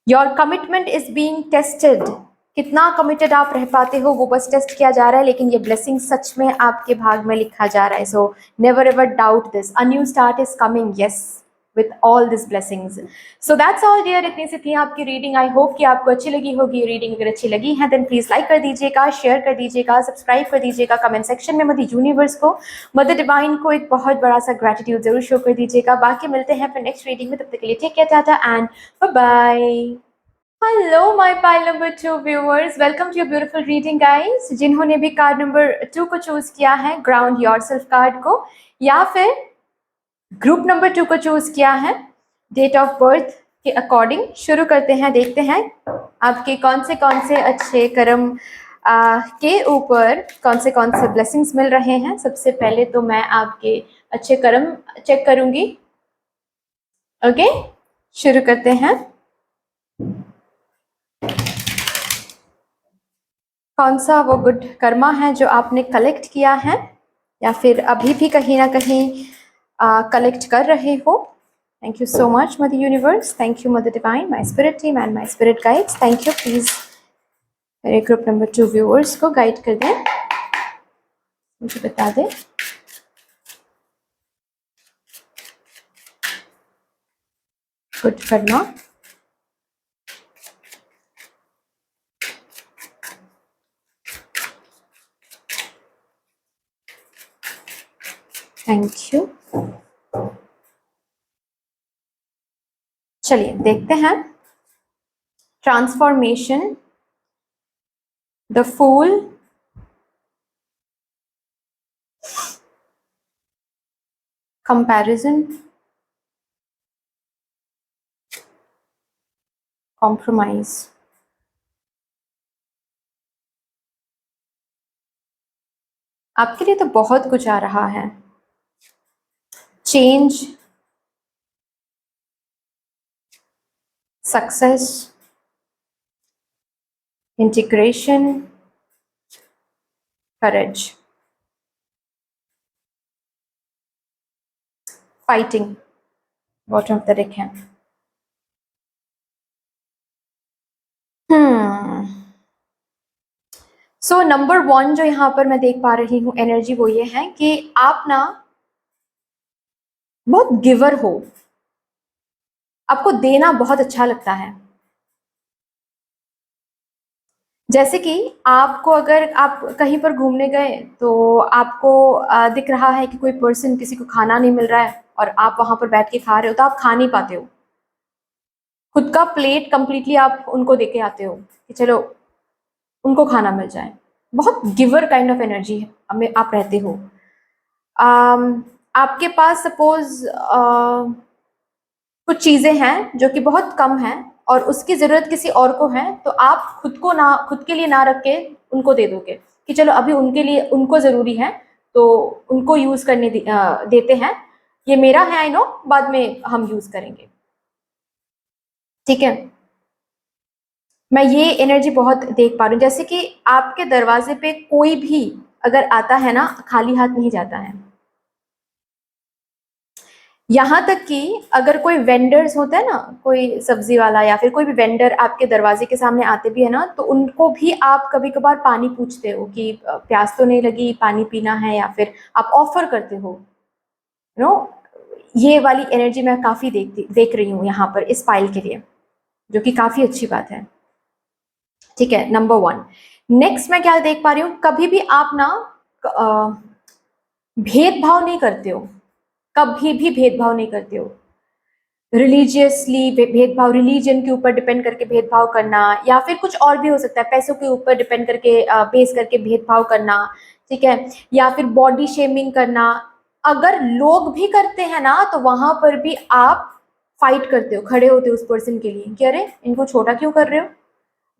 Your commitment is being tested, कितना कमिटेड आप रह पाते हो वो बस टेस्ट किया जा रहा है, लेकिन ये ब्लेसिंग सच में आपके भाग में लिखा जा रहा है। So never ever doubt this, a new start is coming, yes, with all these blessings. So that's all dear, इतनी सी थी आपकी रीडिंग। आई होप कि आपको अच्छी लगी होगी रीडिंग। अगर अच्छी लगी है देन प्लीज लाइक कर दीजिएगा, शेयर कर दीजिएगा, सब्सक्राइब कर दीजिएगा, कमेंट सेक्शन में मदर यूनिवर्स को, मदर डिवाइन को एक बहुत बड़ा सा ग्रेटिट्यूड जरूर शो कर दीजिएगा। बाकी मिलते हैं फिर नेक्स्ट रीडिंग में, तब तक के लिए take care, tata and bye bye. Hello my pile number 2 viewers, welcome to your beautiful reading guys. जिन्होंने भी कार्ड नंबर 2 को चूज किया है, ग्राउंड योरसेल्फ कार्ड को, या फिर ग्रुप नंबर 2 को चूज किया है, डेट ऑफ बर्थ के अकॉर्डिंग शुरू करते हैं। देखते हैं आपके कौन से अच्छे कर्म के ऊपर कौन से ब्लेसिंग्स मिल रहे हैं। सबसे पहले तो मैं आपके अच्छे कर्म चेक करूंगी। ओके, शुरू करते हैं। कौन सा वो गुड कर्मा है जो आपने कलेक्ट किया है, या फिर अभी भी कहीं ना कहीं कलेक्ट कर रहे हो। Thank you so much mother universe, thank you mother divine, my spirit team and my spirit guides, thank you. Please मेरे ग्रुप नंबर 2 व्यूअर्स को गाइड कर दें, मुझे बता दें। Good karma, thank you. चलिए देखते हैं। Transformation, the fool, comparison, compromise, आपके लिए तो बहुत कुछ आ रहा है। Change, success, integration, courage, fighting, bottom of the deck है। सो नंबर 1 जो यहाँ पर मैं देख पा रही हूँ एनर्जी, वो ये है कि आप ना बहुत गिवर हो, आपको देना बहुत अच्छा लगता है। जैसे कि आपको, अगर आप कहीं पर घूमने गए तो आपको दिख रहा है कि कोई पर्सन, किसी को खाना नहीं मिल रहा है और आप वहां पर बैठ के खा रहे हो, तो आप खा नहीं पाते हो, खुद का प्लेट कंप्लीटली आप उनको देके आते हो कि चलो उनको खाना मिल जाए। बहुत गिवर काइंड ऑफ एनर्जी में आप रहते हो। आपके पास सपोज कुछ चीजें हैं जो कि बहुत कम हैं और उसकी जरूरत किसी और को है, तो आप खुद के लिए ना रख के उनको दे दोगे कि चलो अभी उनके लिए, उनको जरूरी है तो उनको यूज करने देते हैं, ये मेरा है, आई नो, बाद में हम यूज करेंगे। ठीक है, मैं ये एनर्जी बहुत देख पा रही हूँ। जैसे कि आपके दरवाजे पे कोई भी अगर आता है ना, खाली हाथ नहीं जाता है। यहाँ तक कि अगर कोई वेंडर्स होता है ना, कोई सब्जी वाला या फिर कोई भी वेंडर आपके दरवाजे के सामने आते भी है ना, तो उनको भी आप कभी कभार पानी पूछते हो कि प्यास तो नहीं लगी, पानी पीना है, या फिर आप ऑफर करते हो। नो, ये वाली एनर्जी मैं काफी देख रही हूँ यहाँ पर इस फाइल के लिए, जो कि काफी अच्छी बात है। ठीक है, नंबर 1। नेक्स्ट मैं क्या देख पा रही हूँ, कभी भी आप ना भेदभाव नहीं करते हो, कभी भी भेदभाव नहीं करते हो। रिलीजियसली भेदभाव, रिलीजन के ऊपर डिपेंड करके भेदभाव करना, या फिर कुछ और भी हो सकता है, पैसों के ऊपर डिपेंड करके बेस करके भेदभाव करना। ठीक है, या फिर बॉडी शेमिंग करना। अगर लोग भी करते हैं ना, तो वहां पर भी आप फाइट करते हो, खड़े होते हो उस पर्सन के लिए कि अरे इनको छोटा क्यों कर रहे हो।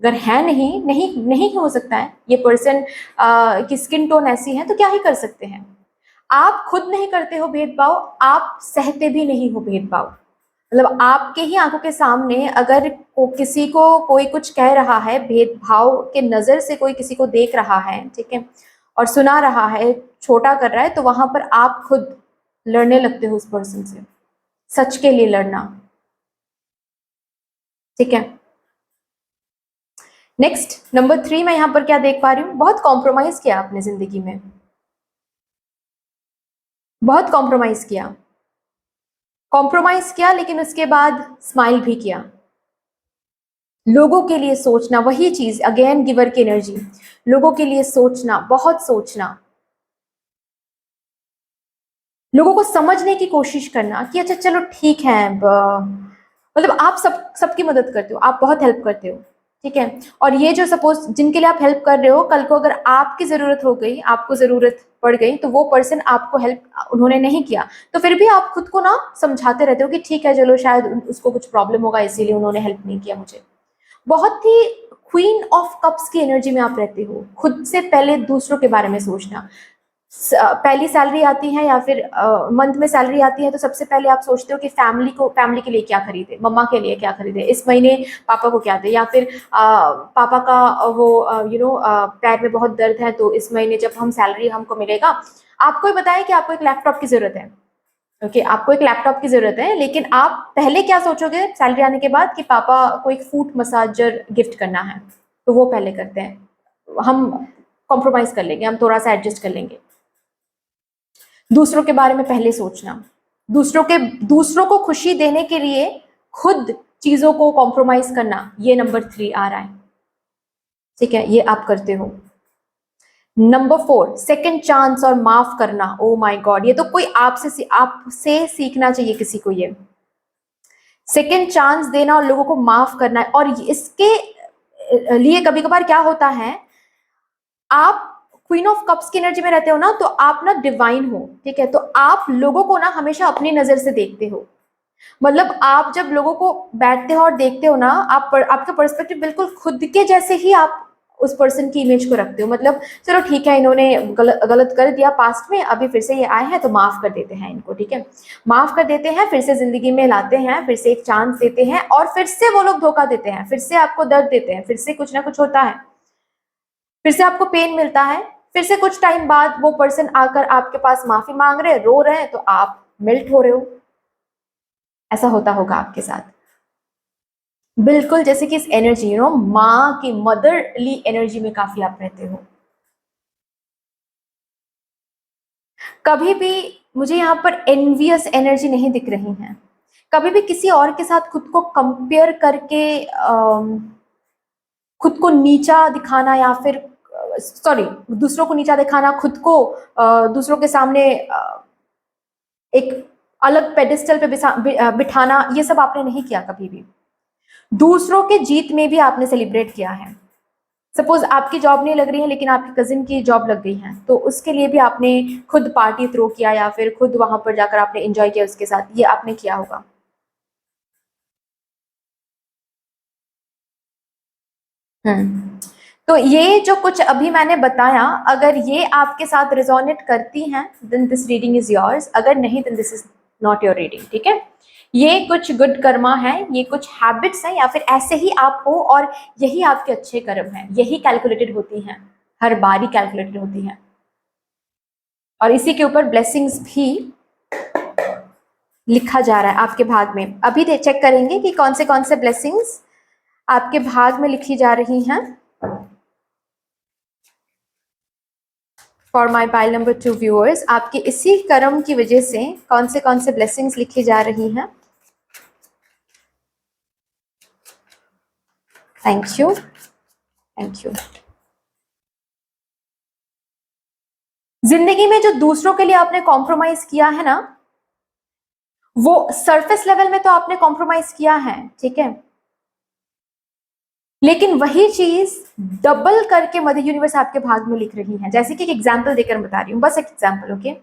अगर है, नहीं नहीं नहीं हो सकता है, ये पर्सन की स्किन टोन ऐसी है, तो क्या ही कर सकते हैं। आप खुद नहीं करते हो भेदभाव, आप सहते भी नहीं हो भेदभाव। मतलब आपके ही आंखों के सामने अगर किसी को कोई कुछ कह रहा है, भेदभाव के नजर से कोई किसी को देख रहा है, ठीक है, और सुना रहा है, छोटा कर रहा है, तो वहां पर आप खुद लड़ने लगते हो उस पर्सन से, सच के लिए लड़ना। ठीक है, नेक्स्ट नंबर 3 मैं यहाँ पर क्या देख पा रही हूँ, बहुत कॉम्प्रोमाइज किया आपने जिंदगी में, बहुत कॉम्प्रोमाइज किया, कॉम्प्रोमाइज किया, लेकिन उसके बाद स्माइल भी किया। लोगों के लिए सोचना, वही चीज अगेन, गिवर की एनर्जी, लोगों के लिए सोचना, बहुत सोचना, लोगों को समझने की कोशिश करना कि अच्छा चलो ठीक है, मतलब आप सबकी मदद करते हो, आप बहुत हेल्प करते हो। ठीक है, और ये जो सपोज जिनके लिए आप हेल्प कर रहे हो, कल को अगर आपकी जरूरत हो गई, आपको जरूरत पड़ गई, तो वो पर्सन आपको हेल्प उन्होंने नहीं किया, तो फिर भी आप खुद को ना समझाते रहते हो कि ठीक है चलो, शायद उसको कुछ प्रॉब्लम होगा इसीलिए उन्होंने हेल्प नहीं किया मुझे। बहुत ही क्वीन ऑफ कप्स की एनर्जी में आप रहते हो, खुद से पहले दूसरों के बारे में सोचना। पहली सैलरी आती है या फिर मंथ में सैलरी आती है, तो सबसे पहले आप सोचते हो कि फैमिली के लिए क्या खरीदे, मम्मा के लिए क्या खरीदे, इस महीने पापा को क्या दे, या फिर पापा का वो पैर में बहुत दर्द है, तो इस महीने जब हम सैलरी हमको मिलेगा, आपको ही बताया कि आपको एक लैपटॉप की जरूरत है। ओके, आपको एक लैपटॉप की जरूरत है, लेकिन आप पहले क्या सोचोगे सैलरी आने के बाद, कि पापा को एक फूट मसाजर गिफ्ट करना है, तो वो पहले करते हैं। हम कॉम्प्रोमाइज कर लेंगे, हम थोड़ा सा एडजस्ट कर लेंगे। दूसरों के बारे में पहले सोचना, दूसरों को खुशी देने के लिए खुद चीजों को कॉम्प्रोमाइज करना, ये नंबर 3 आ रहा है। ठीक है, ये आप करते हो। नंबर 4, सेकंड चांस और माफ करना। ओ माय गॉड, ये तो कोई आपसे सीखना चाहिए किसी को, ये सेकंड चांस देना और लोगों को माफ करना है। और इसके लिए कभी कभार क्या होता है, आप क्वीन ऑफ कप्स की एनर्जी में रहते हो ना, तो आप ना डिवाइन हो। ठीक है, तो आप लोगों को ना हमेशा अपनी नजर से देखते हो, मतलब आप जब लोगों को बैठते हो और देखते हो ना, आपका पर्सपेक्टिव बिल्कुल खुद के जैसे ही आप उस पर्सन की इमेज को रखते हो। मतलब चलो ठीक है, इन्होंने गलत कर दिया पास्ट में, अभी फिर से ये आए हैं तो माफ कर देते हैं इनको, ठीक है, माफ कर देते हैं, फिर से जिंदगी में लाते हैं, फिर से एक चांस देते हैं, और फिर से वो लोग धोखा देते हैं, फिर से आपको दर्द देते हैं, फिर से कुछ ना कुछ होता है, फिर से आपको पेन मिलता है, फिर से कुछ टाइम बाद वो पर्सन आकर आपके पास माफी मांग रहे हैं, रो रहे हैं, तो आप मेल्ट हो रहे हो। ऐसा होता होगा आपके साथ, बिल्कुल जैसे कि इस एनर्जी, माँ की मदरली एनर्जी में काफी आप रहते हो। कभी भी मुझे यहाँ पर एनवियस एनर्जी नहीं दिख रही है। कभी भी किसी और के साथ खुद को कंपेयर करके खुद को नीचा दिखाना, या फिर सॉरी, दूसरों को नीचा दिखाना, खुद को दूसरों के सामने एक अलग पेडिस्टल पे बिठाना, ये सब आपने नहीं किया कभी भी। दूसरों के जीत में भी आपने सेलिब्रेट किया है। सपोज आपकी जॉब नहीं लग रही है लेकिन आपकी कजिन की जॉब लग गई है, तो उसके लिए भी आपने खुद पार्टी थ्रो किया, या फिर खुद वहां पर जाकर आपने एंजॉय किया उसके साथ, ये आपने किया होगा। हम्म। तो ये जो कुछ अभी मैंने बताया, अगर ये आपके साथ रिजोनेट करती हैं then this reading is yours, अगर नहीं then this is not your reading, ठीक है। ये कुछ गुड कर्मा है, ये कुछ हैबिट्स हैं, या फिर ऐसे ही आप हो और यही आपके अच्छे कर्म हैं, यही कैलकुलेटेड होती हैं, हर बारी कैलकुलेटेड होती हैं, और इसी के ऊपर ब्लेसिंग्स भी लिखा जा रहा है आपके भाग में। अभी चेक करेंगे कि कौन से ब्लेसिंग्स आपके भाग में लिखी जा रही हैं। For my pile number 2 viewers, आपके इसी कर्म की वजह से कौन से ब्लेसिंग्स लिखी जा रही हैं। Thank you, thank you. जिंदगी में जो दूसरों के लिए आपने कॉम्प्रोमाइज किया है ना, वो सरफेस लेवल में तो आपने कॉम्प्रोमाइज किया है, ठीक है, लेकिन वही चीज डबल करके मदर यूनिवर्स आपके भाग में लिख रही है। जैसे कि एक एग्जाम्पल देकर बता रही हूँ, बस एक एग्जाम्पल, ओके।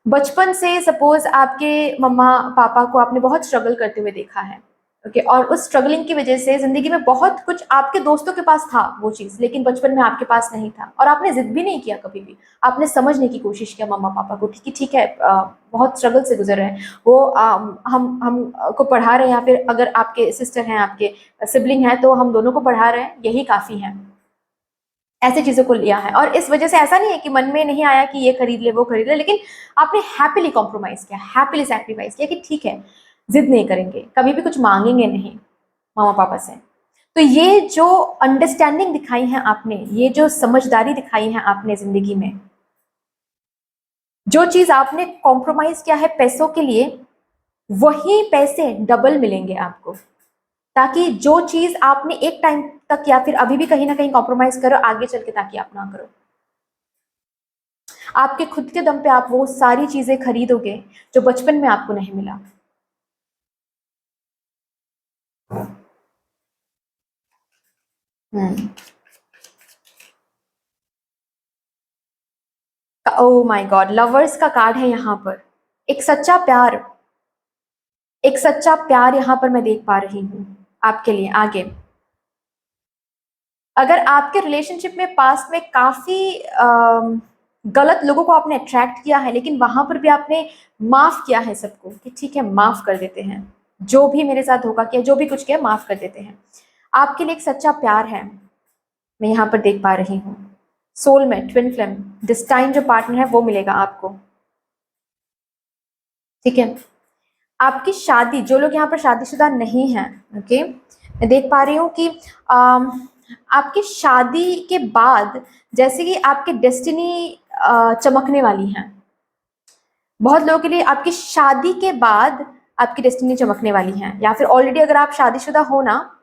बचपन से सपोज आपके मम्मा पापा को आपने बहुत स्ट्रगल करते हुए देखा है, ओके, और उस स्ट्रगलिंग की वजह से जिंदगी में बहुत कुछ आपके दोस्तों के पास था वो चीज, लेकिन बचपन में आपके पास नहीं था, और आपने जिद भी नहीं किया कभी भी, आपने समझने की कोशिश किया मम्मा पापा को, ठीक है, बहुत स्ट्रगल से गुजर रहे हैं वो, हम को पढ़ा रहे हैं, या फिर अगर आपके सिस्टर हैं, आपके सिबलिंग हैं, तो हम दोनों को पढ़ा रहे हैं, यही काफी है। ऐसी चीजों को लिया है, और इस वजह से ऐसा नहीं है कि मन में नहीं आया कि ये खरीद ले वो खरीद ले, लेकिन आपने हैप्पीली कॉम्प्रोमाइज किया, हैप्पीली सैक्रिफाइस किया कि ठीक है, जिद नहीं करेंगे, कभी भी कुछ मांगेंगे नहीं मामा पापा से। तो ये जो अंडरस्टैंडिंग दिखाई है आपने, ये जो समझदारी दिखाई है आपने जिंदगी में, जो चीज आपने कॉम्प्रोमाइज किया है पैसों के लिए, वही पैसे डबल मिलेंगे आपको, ताकि जो चीज आपने एक टाइम तक या फिर अभी भी कहीं ना कहीं कॉम्प्रोमाइज करो, आगे चल के ताकि आप ना करो। आपके खुद के दम पे आप वो सारी चीजें खरीदोगे जो बचपन में आपको नहीं मिला। ओ माय गॉड, लवर्स का कार्ड है यहाँ पर। एक सच्चा प्यार, एक सच्चा प्यार यहाँ पर मैं देख पा रही हूँ आपके लिए आगे। अगर आपके रिलेशनशिप में पास्ट में काफी गलत लोगों को आपने अट्रैक्ट किया है, लेकिन वहां पर भी आपने माफ किया है सबको कि ठीक है, माफ कर देते हैं, जो भी मेरे साथ धोखा किया, जो भी कुछ किया, माफ कर देते हैं। आपके लिए एक सच्चा प्यार है, मैं यहाँ पर देख पा रही हूँ। Soulmate, twin flame, this time जो पार्टनर है वो मिलेगा आपको, ठीक है। आपकी शादी, जो लोग यहाँ पर शादीशुदा नहीं हैं, ओके, मैं देख पा रही हूँ कि आपकी शादी के बाद जैसे कि आपकी डेस्टिनी चमकने वाली है। बहुत लोगों के लिए आपकी शादी के बाद आपकी डेस्टिनी चमकने वाली है, या फिर ऑलरेडी अगर आप शादीशुदा हो ना,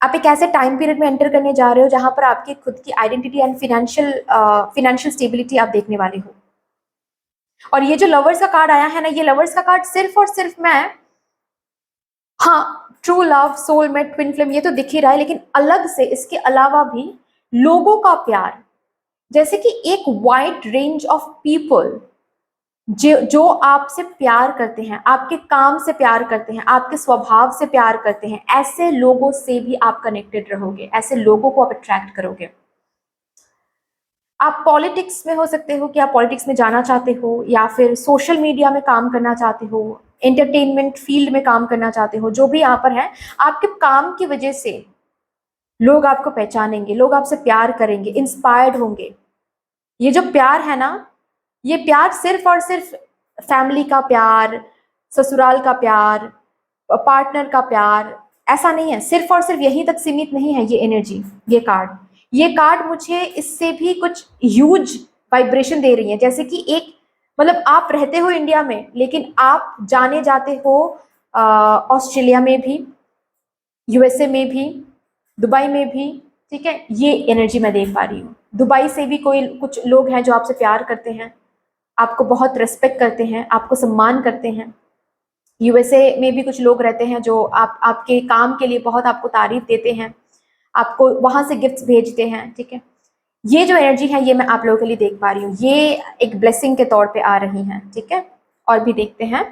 आप एक ऐसे टाइम पीरियड में एंटर करने जा रहे हो जहां पर आपकी खुद की आइडेंटिटी एंड फिनेंशियल स्टेबिलिटी आप देखने वाले हो। और ये जो लवर्स का कार्ड आया है ना, ये लवर्स का कार्ड सिर्फ और सिर्फ मैं, हाँ, true love, soulmate, twin flame, ये तो दिख ही रहा है, लेकिन अलग से इसके अलावा भी लोगों का प्यार, जैसे कि एक वाइड रेंज ऑफ पीपल जो आपसे प्यार करते हैं, आपके काम से प्यार करते हैं, आपके स्वभाव से प्यार करते हैं, ऐसे लोगों से भी आप कनेक्टेड रहोगे, ऐसे लोगों को आप अट्रैक्ट करोगे। आप पॉलिटिक्स में हो सकते हो कि आप पॉलिटिक्स में जाना चाहते हो, या फिर सोशल मीडिया में काम करना चाहते हो, एंटरटेनमेंट फील्ड में काम करना चाहते हो, जो भी यहाँ पर है, आपके काम की वजह से लोग आपको पहचानेंगे, लोग आपसे प्यार करेंगे, इंस्पायर्ड होंगे। ये जो प्यार है ना, ये प्यार सिर्फ और सिर्फ फैमिली का प्यार, ससुराल का प्यार, पार्टनर का प्यार, ऐसा नहीं है, सिर्फ और सिर्फ यहीं तक सीमित नहीं है ये एनर्जी। ये कार्ड मुझे इससे भी कुछ ह्यूज वाइब्रेशन दे रही है। जैसे कि एक, मतलब आप रहते हो इंडिया में, लेकिन आप जाने जाते हो ऑस्ट्रेलिया में भी, यूएसए में भी, दुबई में भी, ठीक है। ये एनर्जी मैं देख पा रही हूँ। दुबई से भी कोई कुछ लोग हैं जो आपसे प्यार करते हैं, आपको बहुत रिस्पेक्ट करते हैं, आपको सम्मान करते हैं। यूएसए में भी कुछ लोग रहते हैं जो आपके काम के लिए बहुत आपको तारीफ देते हैं, आपको वहां से गिफ्ट्स भेजते हैं, ठीक है। ये जो एनर्जी है ये मैं आप लोगों के लिए देख पा रही हूँ, ये एक ब्लेसिंग के तौर पे आ रही हैं, ठीक है। और भी देखते हैं।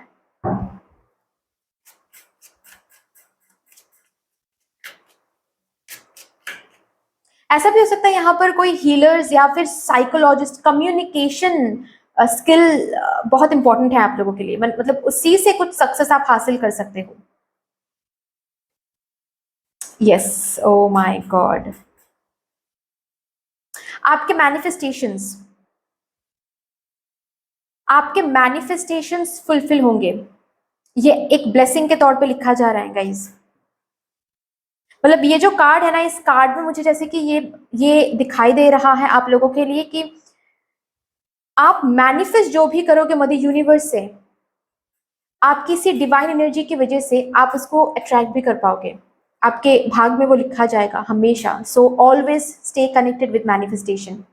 ऐसा भी हो सकता है यहाँ पर कोई हीलर्स या फिर साइकोलॉजिस्ट, कम्युनिकेशन स्किल बहुत इंपॉर्टेंट है आप लोगों के लिए, मतलब उसी से कुछ सक्सेस आप हासिल कर सकते हो। यस, ओ माय गॉड, आपके मैनिफेस्टेशंस, आपके मैनिफेस्टेशंस फुलफिल होंगे। ये एक ब्लेसिंग के तौर पे लिखा जा रहा है गाइज। मतलब ये जो कार्ड है ना, इस कार्ड में मुझे जैसे कि ये दिखाई दे रहा है आप लोगों के लिए कि आप मैनिफेस्ट जो भी करोगे मदर यूनिवर्स से, आप किसी डिवाइन एनर्जी की वजह से आप उसको अट्रैक्ट भी कर पाओगे, आपके भाग में वो लिखा जाएगा हमेशा। So always stay connected with manifestation.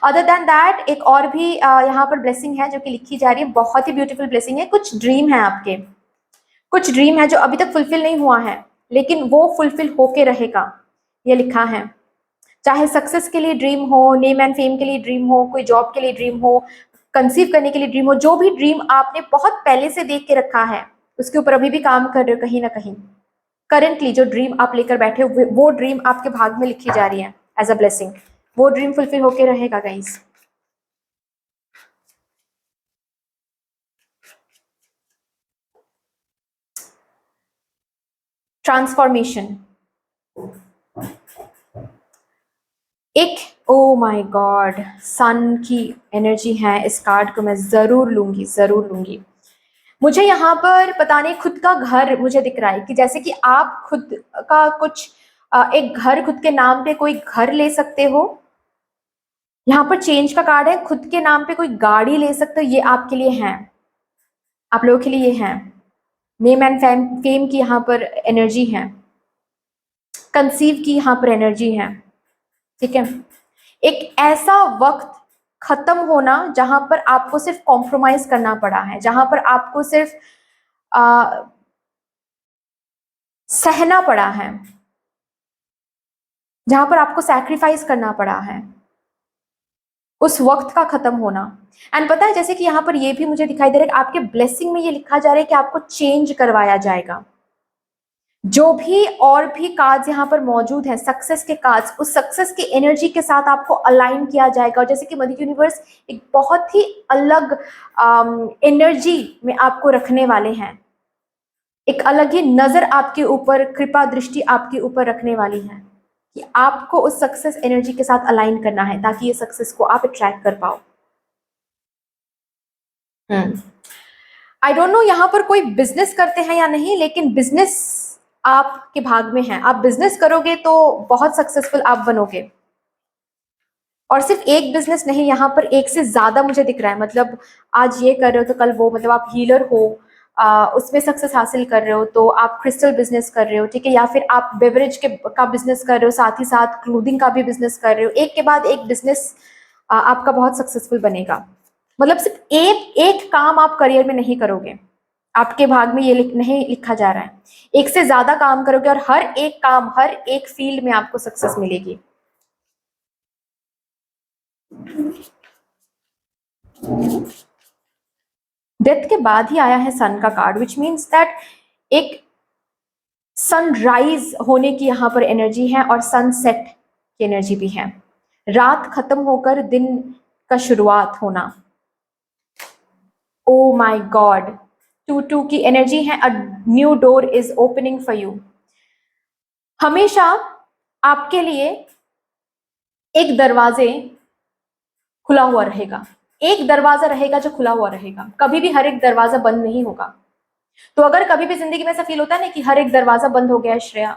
Other than that एक और भी यहाँ पर ब्लेसिंग है जो कि लिखी जा रही है, बहुत ही ब्यूटीफुल ब्लेसिंग है। कुछ ड्रीम है आपके, कुछ ड्रीम है जो अभी तक फुलफिल नहीं हुआ है, लेकिन वो फुलफिल होके रहेगा, ये लिखा है। चाहे सक्सेस के लिए ड्रीम हो, नेम एंड फेम के लिए ड्रीम हो, कोई जॉब के लिए ड्रीम हो, कंसीव करने के लिए ड्रीम हो, जो भी ड्रीम आपने बहुत पहले से देख के रखा है, उसके ऊपर अभी भी काम कर रहे हो कहीं ना कहीं, करंटली जो ड्रीम आप लेकर बैठे हो, वो ड्रीम आपके भाग में लिखी जा रही है एज अ ब्लेसिंग। वो ड्रीम फुलफिल होके रहेगा गाइस। ट्रांसफॉर्मेशन, एक, ओ माय गॉड, सन की एनर्जी है। इस कार्ड को मैं जरूर लूंगी, जरूर लूंगी। मुझे यहाँ पर पता नहीं, खुद का घर मुझे दिख रहा है कि जैसे कि आप खुद का कुछ एक घर, खुद के नाम पे कोई घर ले सकते हो। यहाँ पर चेंज का कार्ड है, खुद के नाम पे कोई गाड़ी ले सकते हो, ये आपके लिए है, आप लोगों के लिए ये है। नेम एंड फेम की यहाँ पर एनर्जी है, कंसीव की यहाँ पर एनर्जी है, ठीक है। एक ऐसा वक्त खत्म होना जहां पर आपको सिर्फ कॉम्प्रोमाइज करना पड़ा है, जहां पर आपको सिर्फ आ, सहना पड़ा है, जहां पर आपको सैक्रिफाइस करना पड़ा है, उस वक्त का खत्म होना। एंड पता है जैसे कि यहाँ पर ये भी मुझे दिखाई दे रहा है कि आपके ब्लेसिंग में ये लिखा जा रहा है कि आपको चेंज करवाया जाएगा। जो भी और भी कार्ड्स यहाँ पर मौजूद हैं, सक्सेस के कार्ड्स, उस सक्सेस की एनर्जी के साथ आपको अलाइन किया जाएगा। और जैसे कि मदर यूनिवर्स एक बहुत ही अलग एनर्जी में आपको रखने वाले हैं, एक अलग ही नजर आपके ऊपर, कृपा दृष्टि आपके ऊपर रखने वाली है कि आपको उस सक्सेस एनर्जी के साथ अलाइन करना है ताकि ये सक्सेस को आप अट्रैक्ट कर पाओ। आई डोंट नो यहाँ पर कोई बिजनेस करते हैं या नहीं, लेकिन बिजनेस आपके भाग में है। आप बिजनेस करोगे तो बहुत सक्सेसफुल आप बनोगे। और सिर्फ एक बिजनेस नहीं, यहाँ पर एक से ज्यादा मुझे दिख रहा है। मतलब आज ये कर रहे हो तो कल वो, मतलब आप हीलर हो, उसमें सक्सेस हासिल कर रहे हो तो आप क्रिस्टल बिजनेस कर रहे हो, ठीक है। या फिर आप बेवरेज के का बिजनेस कर रहे हो, साथ ही साथ क्लोथिंग का भी बिजनेस कर रहे हो। एक के बाद एक बिजनेस आपका बहुत सक्सेसफुल बनेगा। मतलब सिर्फ एक एक काम आप करियर में नहीं करोगे, आपके भाग में ये नहीं लिखा जा रहा है, एक से ज्यादा काम करोगे और हर एक काम, हर एक फील्ड में आपको सक्सेस मिलेगी। डेथ के बाद ही आया है सन का कार्ड, विच मीन्स दैट एक सनराइज होने की यहाँ पर एनर्जी है और सनसेट की एनर्जी भी है। रात खत्म होकर दिन का शुरुआत होना। ओ माई गॉड, 2-2 की एनर्जी है। A new door is opening for you. हमेशा आपके लिए एक दरवाजे खुला हुआ रहेगा, एक दरवाजा रहेगा जो खुला हुआ रहेगा, कभी भी हर एक दरवाजा बंद नहीं होगा। तो अगर कभी भी जिंदगी में ऐसा फील होता है ना कि हर एक दरवाजा बंद हो गया है श्रेया,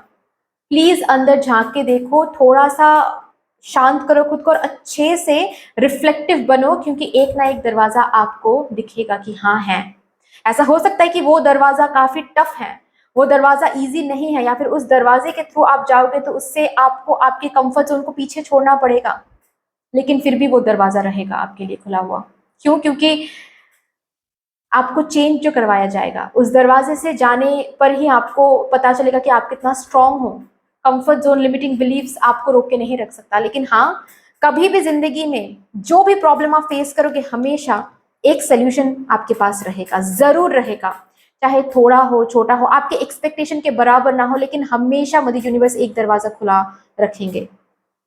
प्लीज अंदर झांक के देखो, थोड़ा सा शांत करो खुद को और अच्छे से रिफ्लेक्टिव बनो, क्योंकि एक ना एक दरवाजा आपको दिखेगा कि हाँ है। ऐसा हो सकता है कि वो दरवाजा काफी टफ है, वो दरवाजा इजी नहीं है, या फिर उस दरवाजे के थ्रू आप जाओगे तो उससे आपको आपके कंफर्ट जोन को पीछे छोड़ना पड़ेगा, लेकिन फिर भी वो दरवाजा रहेगा आपके लिए खुला हुआ। क्यों? क्योंकि आपको चेंज जो करवाया जाएगा, उस दरवाजे से जाने पर ही आपको पता चलेगा कि आप कितना स्ट्रांग हो। कंफर्ट जोन, लिमिटिंग बिलीव्स आपको रोक के नहीं रख सकता। लेकिन हाँ, कभी भी जिंदगी में जो भी प्रॉब्लम आप फेस करोगे, हमेशा एक सोल्यूशन आपके पास रहेगा, जरूर रहेगा। चाहे थोड़ा हो, छोटा हो, आपके एक्सपेक्टेशन के बराबर ना हो, लेकिन हमेशा मदर यूनिवर्स एक दरवाजा खुला रखेंगे।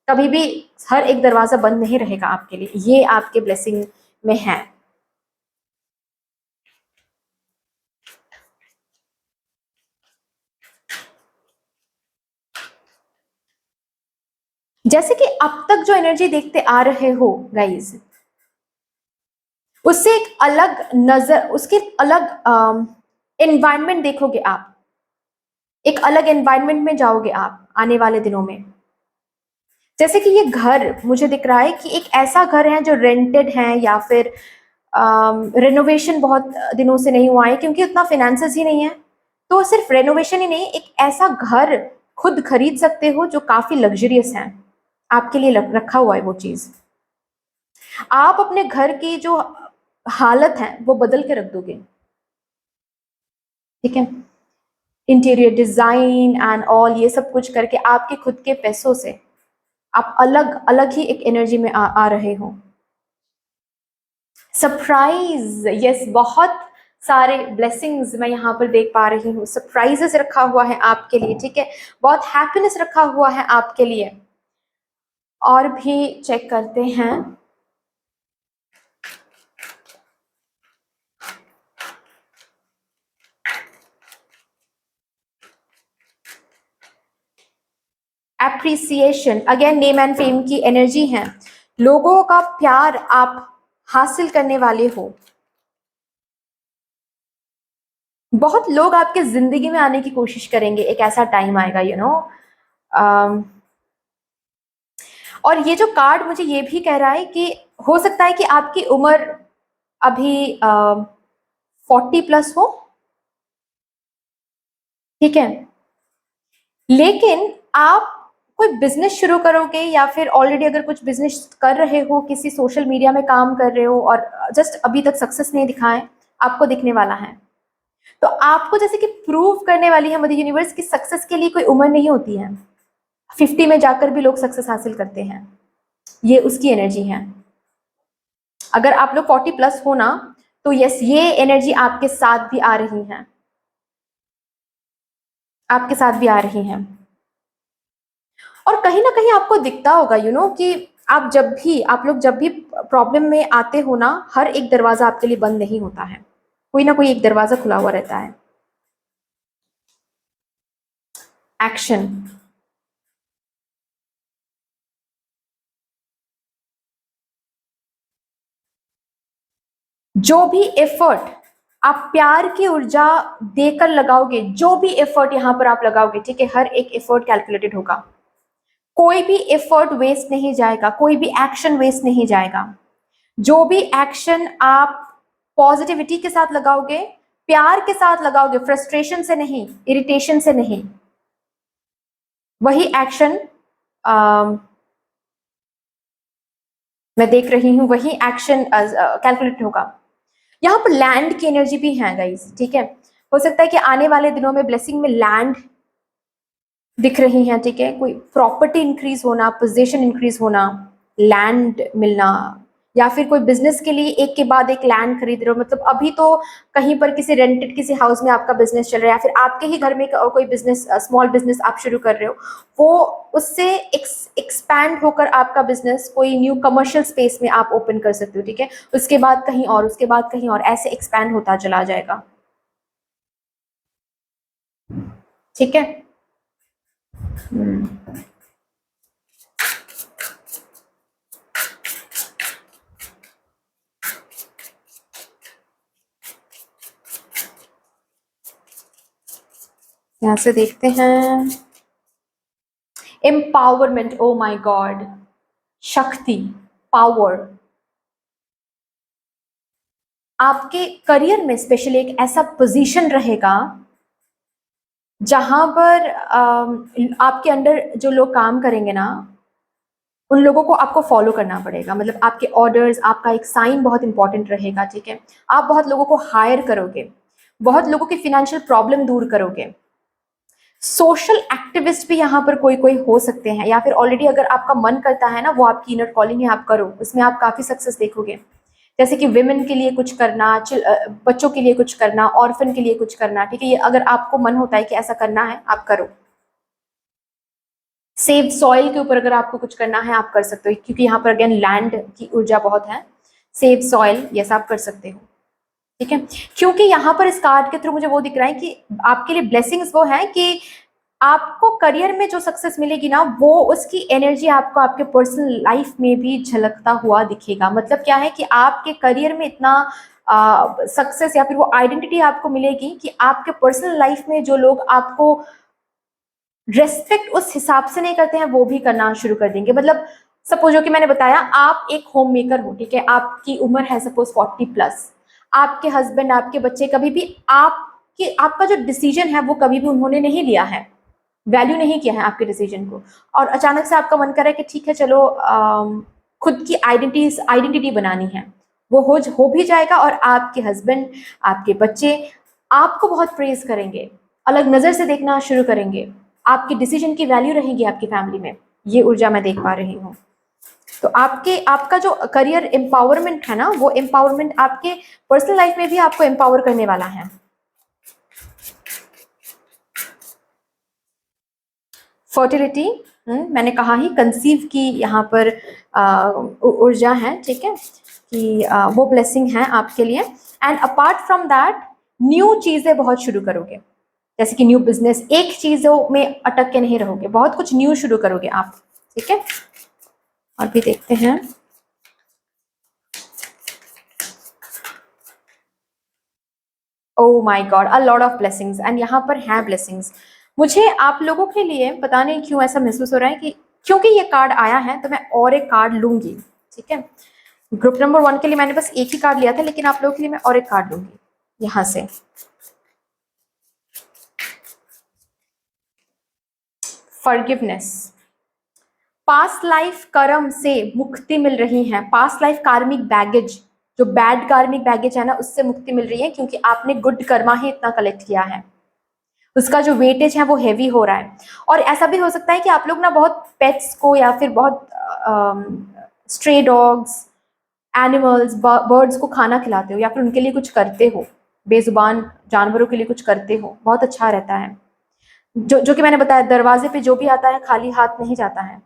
कभी भी हर एक दरवाजा बंद नहीं रहेगा आपके लिए, ये आपके ब्लेसिंग में है। जैसे कि अब तक जो एनर्जी देखते आ रहे हो गाइज, उससे एक अलग नजर, उसके अलग एनवायरनमेंट देखोगे आप, एक अलग एनवायरनमेंट में जाओगे आप आने वाले दिनों में। जैसे कि ये घर मुझे दिख रहा है कि एक ऐसा घर है जो रेंटेड है, या फिर रेनोवेशन बहुत दिनों से नहीं हुआ है क्योंकि उतना फाइनेंसेस ही नहीं है। तो सिर्फ रेनोवेशन ही नहीं, एक ऐसा घर खुद खरीद सकते हो जो काफी लग्जरियस है, आपके लिए रखा हुआ है वो चीज। आप अपने घर की जो हालत है वो बदल के रख दोगे, ठीक है। इंटीरियर डिजाइन एंड ऑल ये सब कुछ करके आपके खुद के पैसों से आप अलग अलग ही एक एनर्जी में आ रहे हो। सरप्राइज, यस, बहुत सारे ब्लेसिंग्स मैं यहाँ पर देख पा रही हूँ। सरप्राइजेस रखा हुआ है आपके लिए, ठीक है। बहुत हैप्पीनेस रखा हुआ है आपके लिए। और भी चेक करते हैं। Appreciation, again name and fame की एनर्जी है। लोगों का प्यार आप हासिल करने वाले हो। बहुत लोग आपके जिंदगी में आने की कोशिश करेंगे, एक ऐसा टाइम आएगा, यू नो। और ये जो कार्ड मुझे ये भी कह रहा है कि हो सकता है कि आपकी उम्र अभी 40+ हो, ठीक है। लेकिन आप कोई बिजनेस शुरू करोगे, या फिर ऑलरेडी अगर कुछ बिजनेस कर रहे हो, किसी सोशल मीडिया में काम कर रहे हो और जस्ट अभी तक सक्सेस नहीं दिखा है, आपको दिखने वाला है। तो आपको जैसे कि प्रूव करने वाली है मदर यूनिवर्स की सक्सेस के लिए कोई उम्र नहीं होती है। 50 में जाकर भी लोग सक्सेस हासिल करते हैं, ये उसकी एनर्जी है। अगर आप लोग 40+ हो ना, तो यस, ये एनर्जी आपके साथ भी आ रही है, आपके साथ भी आ रही है। और कहीं ना कहीं आपको दिखता होगा, यू नो, कि आप लोग जब भी प्रॉब्लम में आते हो ना, हर एक दरवाजा आपके लिए बंद नहीं होता है, कोई ना कोई एक दरवाजा खुला हुआ रहता है। एक्शन, जो भी एफर्ट आप प्यार की ऊर्जा देकर लगाओगे, जो भी एफर्ट यहाँ पर आप लगाओगे, ठीक है, हर एक एफर्ट कैलकुलेटेड होगा। कोई भी एफर्ट वेस्ट नहीं जाएगा, कोई भी एक्शन वेस्ट नहीं जाएगा। जो भी एक्शन आप पॉजिटिविटी के साथ लगाओगे, प्यार के साथ लगाओगे, फ्रस्ट्रेशन से नहीं, इरिटेशन से नहीं, वही एक्शन मैं देख रही हूं, वही एक्शन कैलकुलेट होगा। यहाँ पर लैंड की एनर्जी भी है गाइस, ठीक है। हो सकता है कि आने वाले दिनों में ब्लेसिंग में लैंड दिख रही है, ठीक है। कोई प्रॉपर्टी इंक्रीज होना, पोजीशन इंक्रीज होना, लैंड मिलना, या फिर कोई बिजनेस के लिए एक के बाद एक लैंड खरीद रहे हो, मतलब अभी तो कहीं पर किसी रेंटेड किसी हाउस में आपका बिजनेस चल रहा है, या फिर आपके ही घर में कोई बिजनेस, स्मॉल बिजनेस आप शुरू कर रहे हो, वो उससे एक्सपैंड होकर आपका बिजनेस कोई न्यू कमर्शियल स्पेस में आप ओपन कर सकते हो, ठीक है। उसके बाद कहीं और, उसके बाद कहीं और, ऐसे एक्सपैंड होता चला जाएगा, ठीक है। यहाँ से देखते हैं, एम्पावरमेंट, ओ माय गॉड, शक्ति, पावर। आपके करियर में स्पेशली एक ऐसा पोजीशन रहेगा जहां पर आपके अंडर जो लोग काम करेंगे ना, उन लोगों को आपको फॉलो करना पड़ेगा, मतलब आपके ऑर्डर्स, आपका एक साइन बहुत इंपॉर्टेंट रहेगा, ठीक है। आप बहुत लोगों को हायर करोगे, बहुत लोगों की फाइनेंशियल प्रॉब्लम दूर करोगे। सोशल एक्टिविस्ट भी यहाँ पर कोई कोई हो सकते हैं, या फिर ऑलरेडी अगर आपका मन करता है ना, वो आपकी इनर कॉलिंग है, आप करो, उसमें आप काफी सक्सेस देखोगे। जैसे कि विमेन के लिए कुछ करना, बच्चों के लिए कुछ करना, ऑर्फन के लिए कुछ करना, ठीक है। ये अगर आपको मन होता है कि ऐसा करना है, आप करो। सेव सॉइल के ऊपर अगर आपको कुछ करना है, आप कर सकते हो, क्योंकि यहाँ पर अगेन लैंड की ऊर्जा बहुत है। सेव सॉइल, ये सब कर सकते हो, ठीक है। क्योंकि यहाँ पर इस कार्ड के थ्रू मुझे वो दिख रहा है कि आपके लिए ब्लेसिंग्स वो है कि आपको करियर में जो सक्सेस मिलेगी ना, वो उसकी एनर्जी आपको आपके पर्सनल लाइफ में भी झलकता हुआ दिखेगा। मतलब क्या है कि आपके करियर में इतना सक्सेस या फिर वो आइडेंटिटी आपको मिलेगी कि आपके पर्सनल लाइफ में जो लोग आपको रेस्पेक्ट उस हिसाब से नहीं करते हैं, वो भी करना शुरू कर देंगे। मतलब सपोज, जो कि मैंने बताया, आप एक होम मेकर हो, ठीक है, आपकी उम्र है सपोज 40+, आपके हस्बैंड, आपके बच्चे, कभी भी आपका जो डिसीजन है वो कभी भी उन्होंने नहीं लिया है, वैल्यू नहीं किया है आपके डिसीजन को, और अचानक से आपका मन कर रहा है कि ठीक है चलो खुद की आइडेंटिटी बनानी है, वो हो भी जाएगा, और आपके हस्बैंड, आपके बच्चे आपको बहुत प्रेज करेंगे, अलग नजर से देखना शुरू करेंगे, आपके डिसीजन की वैल्यू रहेगी आपकी फैमिली में। ये ऊर्जा मैं देख पा रही हूँ। तो आपका जो करियर एम्पावरमेंट है ना, वो एम्पावरमेंट आपके पर्सनल लाइफ में भी आपको एम्पावर करने वाला है। फर्टिलिटी, मैंने कहा ही, कंसीव की यहाँ पर ऊर्जा है, ठीक है, कि वो ब्लेसिंग है आपके लिए। And apart from that, new चीजें बहुत शुरू करोगे, जैसे कि न्यू बिजनेस, एक चीजों में अटक के नहीं रहोगे, बहुत कुछ न्यू शुरू करोगे आप, ठीक है। और भी देखते हैं, oh my God, a lot of blessings, and यहाँ पर है ब्लेसिंग्स। मुझे आप लोगों के लिए पता नहीं क्यों ऐसा महसूस हो रहा है कि क्योंकि ये कार्ड आया है तो मैं और एक कार्ड लूंगी, ठीक है। ग्रुप नंबर 1 के लिए मैंने बस एक ही कार्ड लिया था, लेकिन आप लोगों के लिए मैं और एक कार्ड लूंगी यहां से। फॉरगिवनेस, पास्ट लाइफ कर्म से मुक्ति मिल रही है, पास्ट लाइफ कार्मिक बैगेज, जो बैड कार्मिक बैगेज है ना, उससे मुक्ति मिल रही है, क्योंकि आपने गुड कर्मा ही इतना कलेक्ट किया है, उसका जो वेटेज है वो हेवी हो रहा है। और ऐसा भी हो सकता है कि आप लोग ना बहुत पेट्स को, या फिर बहुत स्ट्रे डॉग्स, एनिमल्स, बर्ड्स को खाना खिलाते हो, या फिर उनके लिए कुछ करते हो, बेजुबान जानवरों के लिए कुछ करते हो, बहुत अच्छा रहता है। जो कि मैंने बताया, दरवाजे पे जो भी आता है खाली हाथ नहीं जाता है,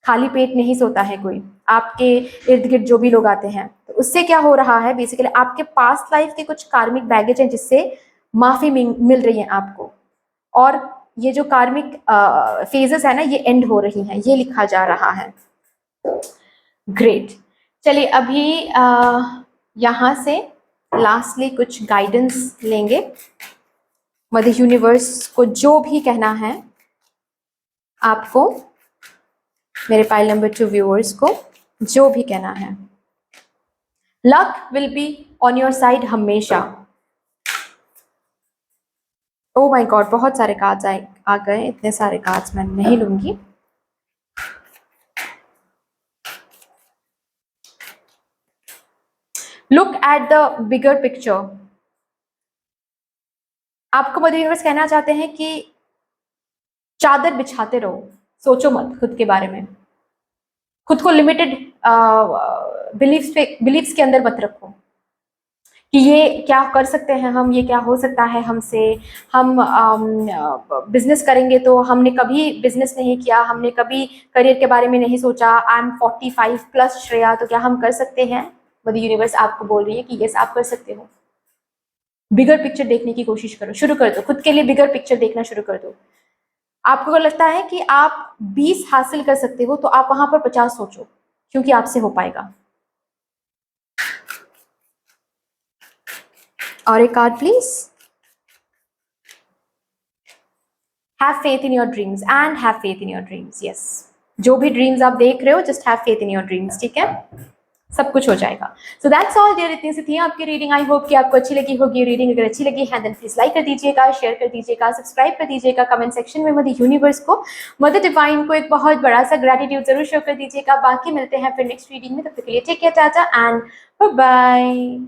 खाली पेट नहीं सोता है कोई, आपके इर्द गिर्द जो भी लोग आते हैं। तो उससे क्या हो रहा है, बेसिकली आपके पास्ट लाइफ के कुछ कार्मिक बैगेज हैं, जिससे माफी मिल रही है आपको, और ये जो कार्मिक फेजेस है ना, ये एंड हो रही हैं, ये लिखा जा रहा है। ग्रेट। चलिए अभी यहाँ से लास्टली कुछ गाइडेंस लेंगे, मदर यूनिवर्स को जो भी कहना है आपको, मेरे पाइल नंबर 2 व्यूअर्स को जो भी कहना है। Luck will be on your side हमेशा। ओ माय गॉड, बहुत सारे कार्ड्स आ गए, इतने सारे कार्ड्स मैं नहीं लूंगी। Look at the bigger picture. आपको मदर यूनिवर्स कहना चाहते हैं कि चादर बिछाते रहो, सोचो मत खुद के बारे में, खुद को लिमिटेड बिलीफ्स के अंदर मत रखो कि ये क्या कर सकते हैं हम, ये क्या हो सकता है हमसे, हम बिजनेस करेंगे तो हमने कभी बिजनेस नहीं किया, हमने कभी करियर के बारे में नहीं सोचा, आई एम 45 प्लस श्रेया, तो क्या हम कर सकते हैं? मदर यूनिवर्स आपको बोल रही है कि यस आप कर सकते हो। बिगर पिक्चर देखने की कोशिश करो, शुरू कर दो, खुद के लिए बिगर पिक्चर देखना शुरू कर दो। आपको अगर लगता है कि आप 20 हासिल कर सकते हो तो आप वहां पर 50 सोचो, क्योंकि आपसे हो पाएगा। और एक card please. Have faith in your dreams and have faith in your dreams. Yes, जो भी ड्रीम्स आप देख रहे हो, just have faith in your dreams, ठीक है? सब कुछ हो जाएगा। सो दैट्स ऑल डियर, इतनी सी थी आपकी रीडिंग। आई होप कि आपको अच्छी लगी होगी रीडिंग। अगर अच्छी लगी है देन प्लीज लाइक कर दीजिएगा, शेयर कर दीजिएगा, सब्सक्राइब कर दीजिएगा, कमेंट सेक्शन में मदर यूनिवर्स को, मदर डिवाइन को एक बहुत बड़ा सा ग्रेटिट्यूड जरूर शो कर दीजिएगा। बाकी मिलते हैं फिर नेक्स्ट रीडिंग में, तब तक के लिए take care, tata and bye bye.